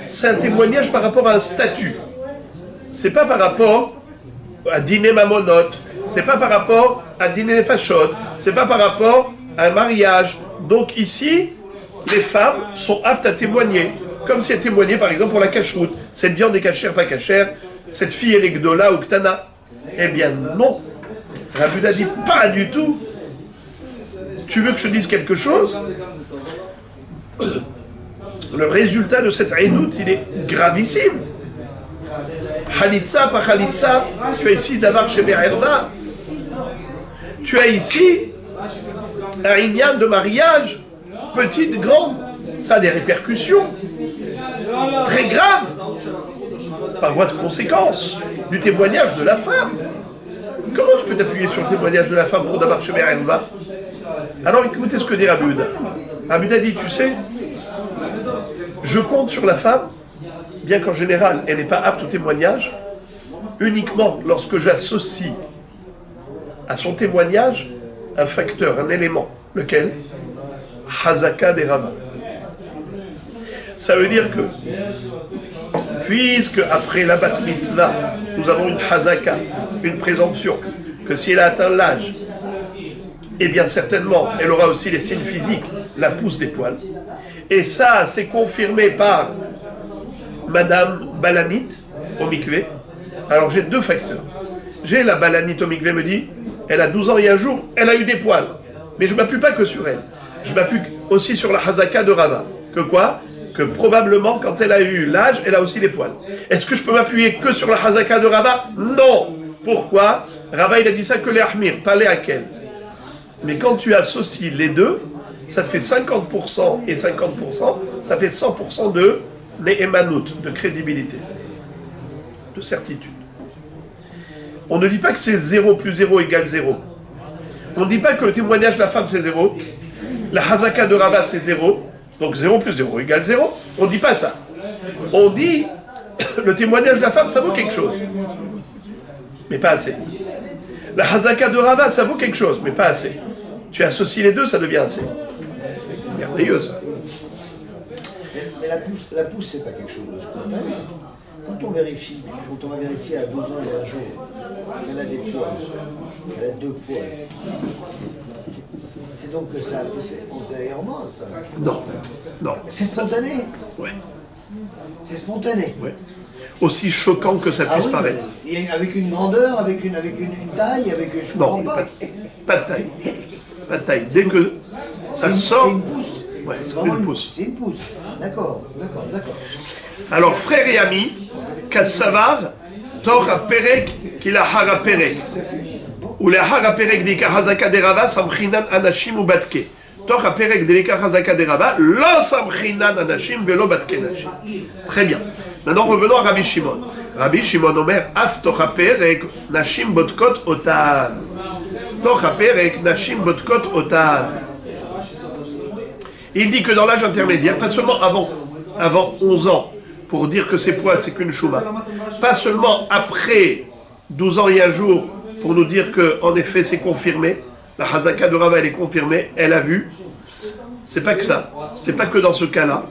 c'est un témoignage par rapport à un statut. C'est pas par rapport à dîner mamonot, c'est pas par rapport à dîner les fachot, c'est pas par rapport à un mariage. Donc ici, les femmes sont aptes à témoigner, comme si elles témoignaient par exemple pour la cacheroute. Cette viande est cachère, pas cachère, cette fille elle est gdola ou ktana. Eh bien non, Rabbi Yehuda dit pas du tout. Tu veux que je dise quelque chose? Le résultat de cette haïnout, il est gravissime. Halitza, pas Halitza, tu as ici Davar chez Be'erna. Tu as ici un inyan de mariage, petite, grande. Ça a des répercussions très graves, par voie de conséquence, du témoignage de la femme. Comment tu peux t'appuyer sur le témoignage de la femme pour Davar chez Be'erna? Alors écoutez ce que dit Rabbi Yehuda. Rabbi Yehuda dit, tu sais, je compte sur la femme, bien qu'en général, elle n'est pas apte au témoignage, uniquement lorsque j'associe à son témoignage un facteur, un élément. Lequel? Hazaka des Rava. Ça veut dire que, puisque après la bat mitzvah, nous avons une Hazaka, une présomption, que si elle a atteint l'âge, eh bien certainement, elle aura aussi les signes physiques, la pousse des poils. Et ça, c'est confirmé par Madame Balanit au mikvé. Alors j'ai 2 facteurs. J'ai la Balanit au mikvé me dit, elle a 12 ans et un jour, elle a eu des poils. Mais je ne m'appuie pas que sur elle. Je m'appuie aussi sur la Hazaka de Rava. Que quoi? Que probablement, quand elle a eu l'âge, elle a aussi des poils. Est-ce que je peux m'appuyer que sur la Hazaka de Rava? Non. Pourquoi? Rava, il a dit ça que les Ahmir, pas les Hakel. Mais quand tu associes les deux, ça te fait 50% et 50%, ça fait 100% de ne'emanut, de crédibilité, de certitude. On ne dit pas que c'est 0 plus 0 égale 0. On ne dit pas que le témoignage de la femme c'est 0, la hazaka de Rava c'est 0, donc 0 plus 0 égale 0. On ne dit pas ça. On dit le témoignage de la femme ça vaut quelque chose. mais pas assez. La Hazaka de Rava, ça vaut quelque chose, mais pas assez. Tu associes les deux, ça devient assez. C'est merveilleux, ça. Mais la pousse, c'est pas quelque chose de spontané. Quand on va vérifier à 12 ans et un jour, elle a des poils, elle a 2 poils. C'est donc que ça a poussé antérieurement, ça. Non, non. C'est spontané. Ouais, C'est spontané. ouais. Aussi choquant que ça puisse paraître. Et avec une grandeur, avec une taille, je Non, comprends pas. pas de taille. Pas de taille. Dès que ça sort... C'est une pousse. Ouais, C'est vraiment une pousse. C'est une pousse. D'accord. Alors, frères et amis, Kassavar, Torah Perek, Kilahara Perek. Ou la Hara Perek de Kahazaka de Rava, Samchinan Anashim ou Batke. Torah Perek de Kahazaka de Rava, Lo Samchinan Anashim, Velo Batke Nashim. Très bien. Maintenant, revenons à Rabbi Shimon. Rabbi Shimon Omer, Af Torah Perek, Nashim Botkot Otan. Torah Perek, Nashim Botkot Otan. Il dit que dans l'âge intermédiaire, pas seulement avant 11 ans, pour dire que ses poils, c'est qu'une chouma. Pas seulement après 12 ans et un jour, pour nous dire qu'en effet, c'est confirmé. La Hazaka de Rava, elle est confirmée, elle a vu. C'est pas que ça. C'est pas que dans ce cas-là.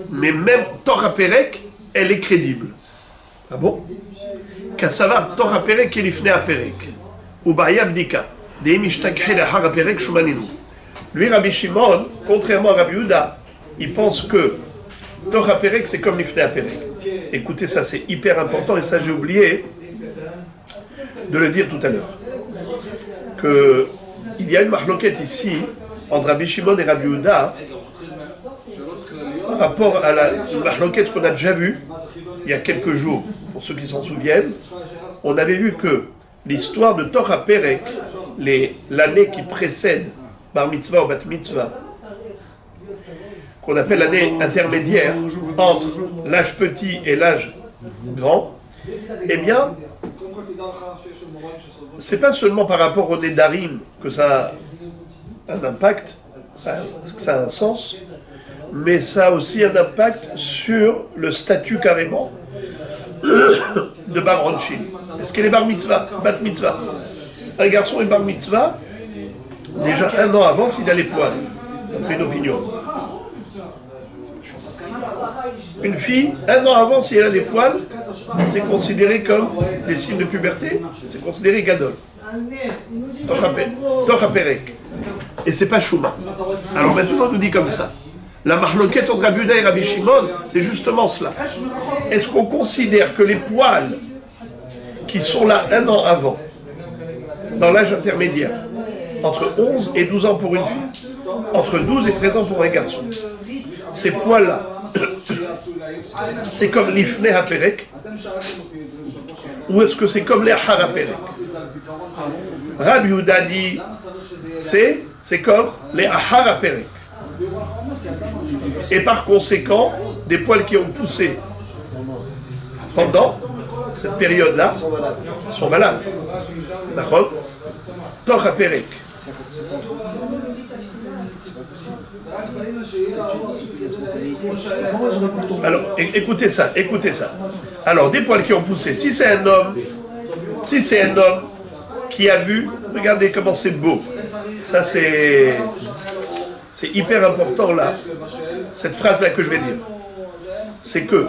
Mais même Torah Perek, elle est crédible. Ah bon? Kassavar Torah Perek, Elifne Perek. Ou Bayabdika. Deimishtakhe la Hara Perek, Shumaninu. Lui, Rabbi Shimon, contrairement à Rabbi Yehuda, il pense que Torah Perek, c'est comme l'Ifnei Perek. Écoutez, ça c'est hyper important, et ça j'ai oublié de le dire tout à l'heure. Il y a une marloquette ici, entre Rabbi Shimon et Rabbi Yehuda, par rapport à la marloquette qu'on a déjà vue, il y a quelques jours, pour ceux qui s'en souviennent, on avait vu que l'histoire de Torah Perek, l'année qui précède Bar Mitzvah ou Bat Mitzvah, qu'on appelle l'année intermédiaire entre l'âge petit et l'âge grand, eh bien, c'est pas seulement par rapport au Nédarim que ça a un impact, que ça a un sens, mais ça a aussi un impact sur le statut carrément de Bar Ronchim. Est-ce qu'elle est Bar Mitzvah, Bat Mitzvah? Un garçon est Bar Mitzvah déjà un an avant s'il a les poils, d'après une opinion. Une fille, un an avant si elle a les poils, c'est considéré comme des signes de puberté, c'est considéré gadol. Torah Perek. Et c'est pas Shuma. Alors maintenant on nous dit comme ça. La marloquette entre Rabbi Yehuda et Rabbi Shimon, c'est justement cela. Est-ce qu'on considère que les poils qui sont là un an avant, dans l'âge intermédiaire, entre 11 et 12 ans pour une fille, entre 12 et 13 ans pour un garçon, ces poils-là, c'est comme l'Ifnei HaPerek, ou est-ce que c'est comme les Hara Perek? Rabbi Yehuda dit, c'est comme les Hara Perek. Et par conséquent, des poils qui ont poussé pendant cette période-là sont valables. D'accord? Torah Perek. Alors, écoutez ça. Alors, des poils qui ont poussé. Si c'est un homme qui a vu, regardez comment c'est beau. Ça, c'est hyper important là. Cette phrase-là que je vais dire. C'est que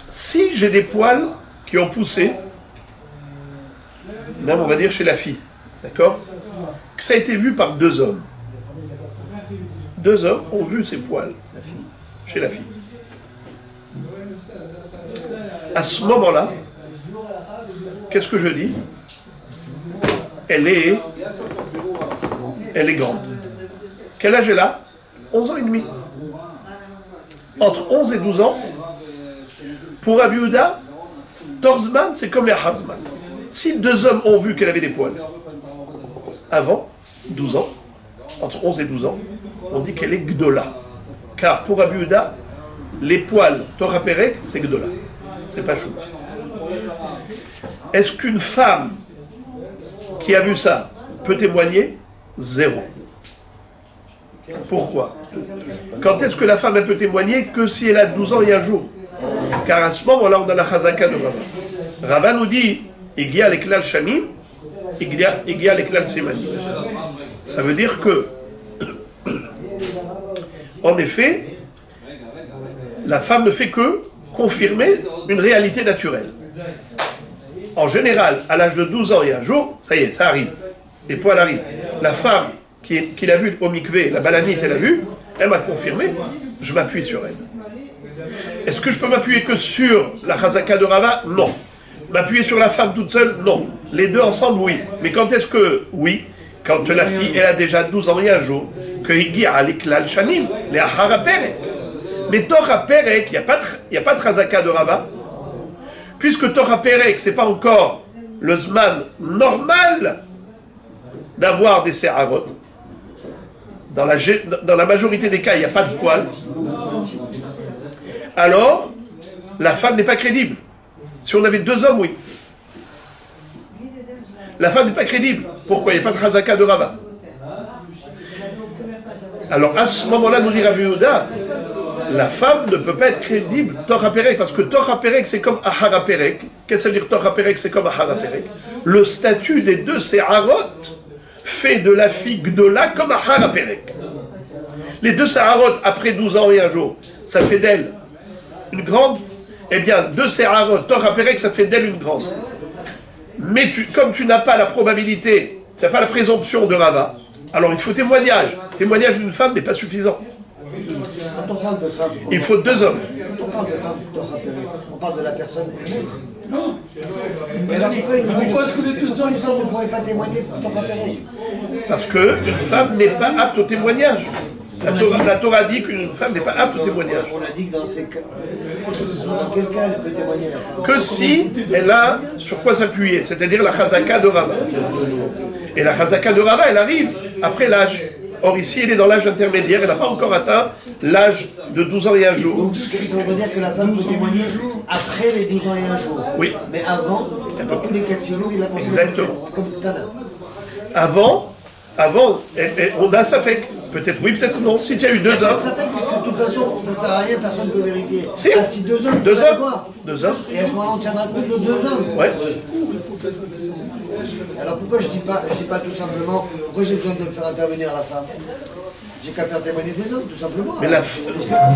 si j'ai des poils qui ont poussé, même on va dire chez la fille, d'accord? Que ça a été vu par 2 hommes. 2 hommes ont vu ces poils chez la fille. À ce moment-là, qu'est-ce que je dis? Elle est grande. Quel âge elle a? 11 ans et demi. Entre 11 et 12 ans, pour Rabbi Yehuda, Torzman, c'est comme les Harzman. Si 2 hommes ont vu qu'elle avait des poils avant 12 ans, entre 11 et 12 ans, on dit qu'elle est Gdola. Car pour Rabbi Yehuda, les poils Torah Perek, c'est Gdola. C'est pas chou. Est-ce qu'une femme qui a vu ça peut témoigner? 0. Pourquoi? Quand est-ce que la femme elle peut témoigner? Que si elle a 12 ans et un jour. Car à ce moment-là, on a la Chazaka de Rava. Rava nous dit, Igia leklal shanim, Igia leklal semani. Ça veut dire que, en effet, la femme ne fait que confirmer une réalité naturelle. En général, à l'âge de 12 ans et un jour, ça y est, ça arrive. Les poils arrivent. La femme qui l'a vu au mikvé, la balanite, elle l'a vu, elle m'a confirmé, je m'appuie sur elle. Est-ce que je peux m'appuyer que sur la chazaka de Rava? Non. M'appuyer sur la femme toute seule? Non. Les deux ensemble, oui. Mais quand est-ce que, oui, quand la fille, elle a déjà 12 ans et un jour, que Higi a l'Iklal Shanim, les Ahara Perek. Mais Torah Perek, il n'y a pas de chazaka de Rava. Puisque Torah Perek, ce n'est pas encore le Zman normal d'avoir des Seharot. Dans la majorité des cas, il n'y a pas de poils. Alors, la femme n'est pas crédible. Si on avait 2 hommes, oui. La femme n'est pas crédible. Pourquoi? Il n'y a pas de chazaka de Rava. Alors, à ce moment-là, nous dit Rabbi Yehuda, la femme ne peut pas être crédible, Torah Perek, parce que Torah Perek, c'est comme Ahara Perek. Qu'est-ce que ça veut dire Torah Perek, c'est comme Ahara Perek? Le statut des deux Seharot fait de la fille Gdola comme Ahara Perek. Les deux Seharot, après 12 ans et un jour, ça fait d'elle une grande. Eh bien, deux Seharot, Torah Perek, ça fait d'elle une grande. Mais comme tu n'as pas la probabilité, tu n'as pas la présomption de Rava, alors il faut témoignage. Témoignage d'une femme n'est pas suffisant. Quand on parle de femme, il faut 2 hommes. Quand on parle de femme, on parle de la personne elle-même. Non. Mais alors pourquoi est-ce que les 2 hommes ne pourraient pas témoigner pour Torah Perek? Parce qu'une femme n'est pas apte au témoignage. La Torah dit qu'une femme n'est pas apte au témoignage. On a dit que dans ces cas, dans quel cas elle peut témoigner la femme? Que si elle a sur quoi s'appuyer, c'est-à-dire la chazaka de Rava. Et la chazaka de Rava, elle arrive après l'âge. Or ici, elle est dans l'âge intermédiaire, elle n'a pas encore atteint l'âge de 12 ans et un jour. Donc ça veut dire que la femme peut témoigner après les 12 ans et un jour. Oui. Mais avant, dans tous les cas de figure, il a conseillé. Exactement. Comme Tana. Avant, on a ça fait. Peut-être oui, peut-être non. Si tu as eu 2 hommes. Ça fait, puisque de toute façon, ça ne sert à rien, personne ne peut vérifier. Si. Ah, si 2 hommes, 2 hommes. quoi 2 hommes. Et à ce moment-là, on tiendra compte de 2 hommes. Ouais. Alors pourquoi je dis pas tout simplement, pourquoi j'ai besoin de faire intervenir la femme? J'ai qu'à faire témoigner des hommes, tout simplement. Mais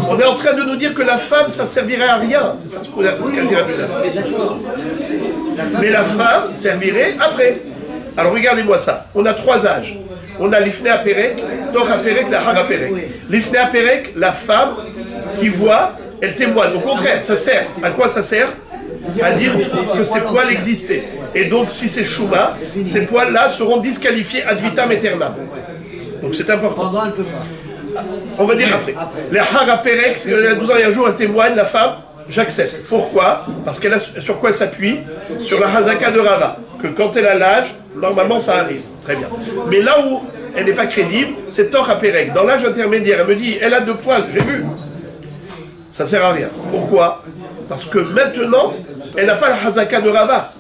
on est en train de nous dire que la femme, ça ne servirait à rien. C'est ça ce qu'a dit Rabbi Yehuda. D'accord. Mais la femme servirait après. Alors regardez-moi ça. On a 3 âges. On a l'Ifnei Perek, Torah Perek, la Hara Perek. L'Ifnei Perek, la femme qui voit, elle témoigne. Au contraire, ça sert. À quoi ça sert? À dire que ces poils existaient. Et donc, si c'est Shuma, ces poils-là seront disqualifiés ad vitam aeternam. Donc c'est important. Pendant, elle peut pas. On va dire après. Les Hara Perek, si elle a 12 ans et un jour, elle témoigne, la femme, j'accepte. Pourquoi? Parce qu'elle a sur quoi elle s'appuie? Sur la Hazaka de Rava. Que quand elle a l'âge, normalement ça arrive. Très bien. Mais là où elle n'est pas crédible, c'est Torah Perek. Dans l'âge intermédiaire, elle me dit, elle a 2 poils, j'ai vu. Ça sert à rien. Pourquoi? Parce que maintenant, elle n'a pas la Hazaka de Rava.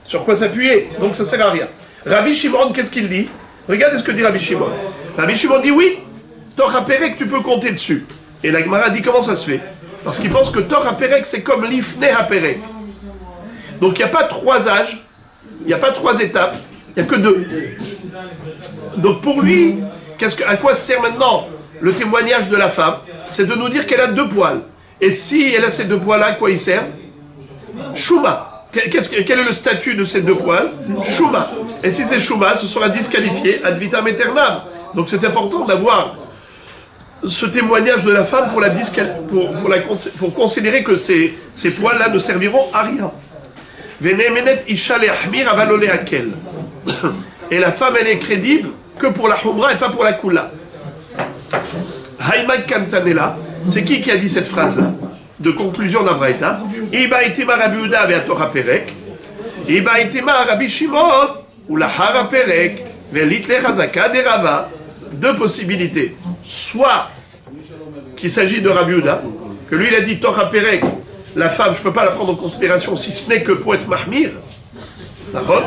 Sur quoi s'appuyer? Donc ça sert à rien. Rabbi Shimon, qu'est-ce qu'il dit? Regardez ce que dit Rabbi Shimon. Rabbi Shimon dit oui, Torah Perek, tu peux compter dessus. Et la Gemara dit comment ça se fait? Parce qu'il pense que Torah Perek, c'est comme l'Ifnei Perek. Donc il n'y a pas 3 âges, il n'y a pas 3 étapes, il n'y a que 2. Donc pour lui, à quoi sert maintenant le témoignage de la femme? C'est de nous dire qu'elle a 2 poils. Et si elle a ces 2 poils-là, à quoi ils servent? Shuma. Quel est le statut de ces 2 poils? Shuma. Et si c'est Shuma, ce sera disqualifié ad vitam aeternam. Donc c'est important d'avoir ce témoignage de la femme pour considérer que ces poils-là ne serviront à rien. Et la femme, elle est crédible que pour la Humra et pas pour la Kula. Haïmak Kantanela, c'est qui a dit cette phrase-là de conclusion d'Abraïta? Iba itima Rabbi Yehuda ve Torah Perek, Iba itima Rabbi Shimon ou la Hara Perek, velit le Chazaka de Rava. 2 possibilités. Soit qu'il s'agit de Rabbi Yehuda, que lui il a dit Torah Perek, la femme, je ne peux pas la prendre en considération si ce n'est que pour être mahmir. D'accord?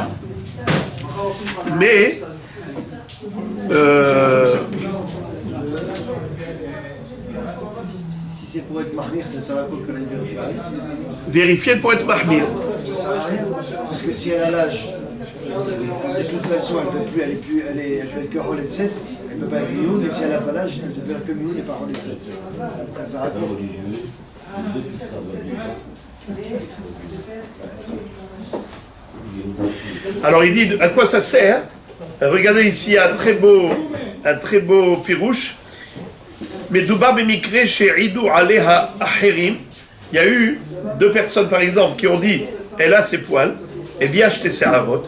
Mais c'est pour être mahmir, ça sert à quoi qu'on aille vérifier? Vérifier pour être mahmir. Ça sert à rien. Parce que si elle a l'âge, de toute façon, elle peut être que relais de 7, elle ne peut pas être mioun, et si elle n'a pas l'âge, elle ne peut être que mioun et pas relais de 7. Ça sert à quoi? Alors il dit à quoi ça sert. Regardez ici, il y a un très beau pirouche. Mais Doubar Bemikre chez Idou Aleha Aherim, il y a eu deux personnes par exemple qui ont dit elle a ses poils, et vient acheter ses harot.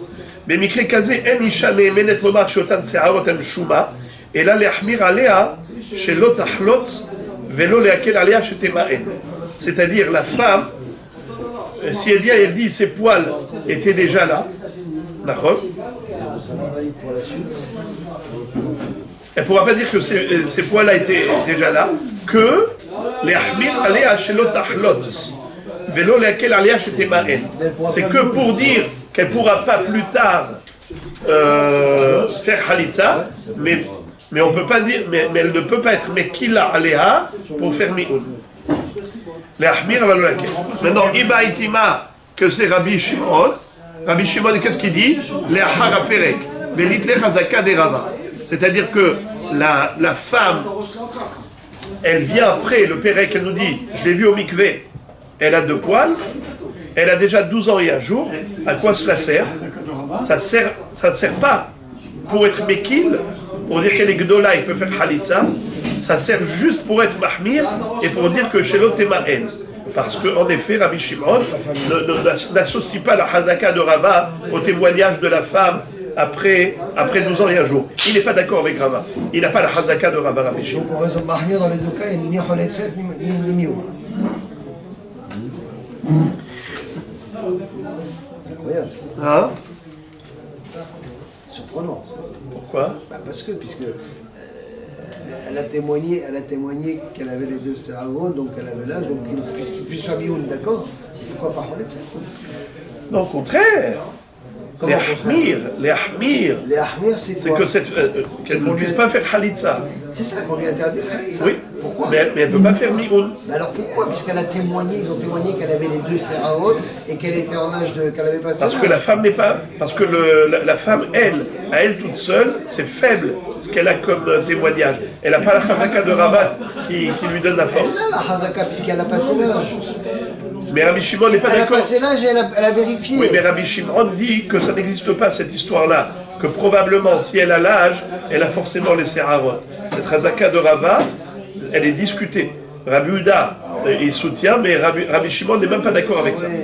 Bemikre Kazé en Isha Neemenet Lomar Shotan Seharot en Shuma, et là les Ahmir Alea chez Lotachlotz, Velo Leakel Alea chez Temaen. C'est-à-dire la femme, si elle vient et elle dit ses poils étaient déjà là, d'accord? Elle ne pourra pas dire que ces poils-là étaient déjà là, que les Ahmir Alea chez Lotachlotz, Velo Leakel Alea chez Temaen. C'est que pour dire qu'elle ne pourra pas plus tard faire Khalitza, mais on peut pas dire, mais elle ne peut pas être Mekila Alea pour faire Mi'un. Les Ahmir Velo Leakel. Maintenant, Iba Itima, que c'est Rabbi Shimon. Rabbi Shimon, qu'est-ce qu'il dit? Les Ahara Perek, Velitle Chazaka de Rava. C'est-à-dire que la femme, elle vient après le Perek, elle nous dit, je l'ai vu au mikvé, elle a 2 poils, elle a déjà 12 ans et un jour, à quoi cela sert? Ça ne sert pas pour être Mekil, pour dire qu'elle est Gdola, il peut faire Khalitza, ça sert juste pour être Mahmir et pour dire que chez l'autre Ma'en. Parce qu'en effet, Rabbi Shimon n'associe pas la Hazaka de Rava au témoignage de la femme après 12 ans et un jour. Il n'est pas d'accord avec Rava. Il n'a pas la Hazaka de Rava, Rabbi Shimon. Donc on raisonne mahmir dans les deux cas, ni relais de 7 ni mioun. Incroyable. Hein? Surprenant. Pourquoi? Parce que, elle a témoigné qu'elle avait les 2 cerveaux, donc elle avait l'âge, donc qu'il puisse faire mioun, d'accord? Pourquoi pas relais de 7? Non, au contraire. Les Ahmir, c'est que qu'elle ne puisse pas faire Khalitza. C'est ça qu'on lui interdit, ça. Oui. Pourquoi? Mais elle ne peut pas faire Mi'un. Mais alors pourquoi? Puisqu'elle a témoigné, ils ont témoigné qu'elle avait les 2 Séraot et qu'elle était en âge qu'elle avait passé. Parce que la femme n'est pas. Parce que la femme, à elle toute seule, c'est faible ce qu'elle a comme témoignage. Elle n'a pas la Chazaka de Rabat qui lui donne la force. Elle a la Chazaka puisqu'elle a passé l'âge. Mais Rabbi Shimon n'est pas Elle a d'accord. passé l'âge et elle a vérifié. Oui, mais Rabbi Shimon dit que ça n'existe pas cette histoire-là. Que probablement, si elle a l'âge, elle a forcément les Séharot. Cette Chazaka de Rava, elle est discutée. Rabbi Uda, il soutient, mais Rabbi Shimon n'est même pas d'accord avec ça. Oui.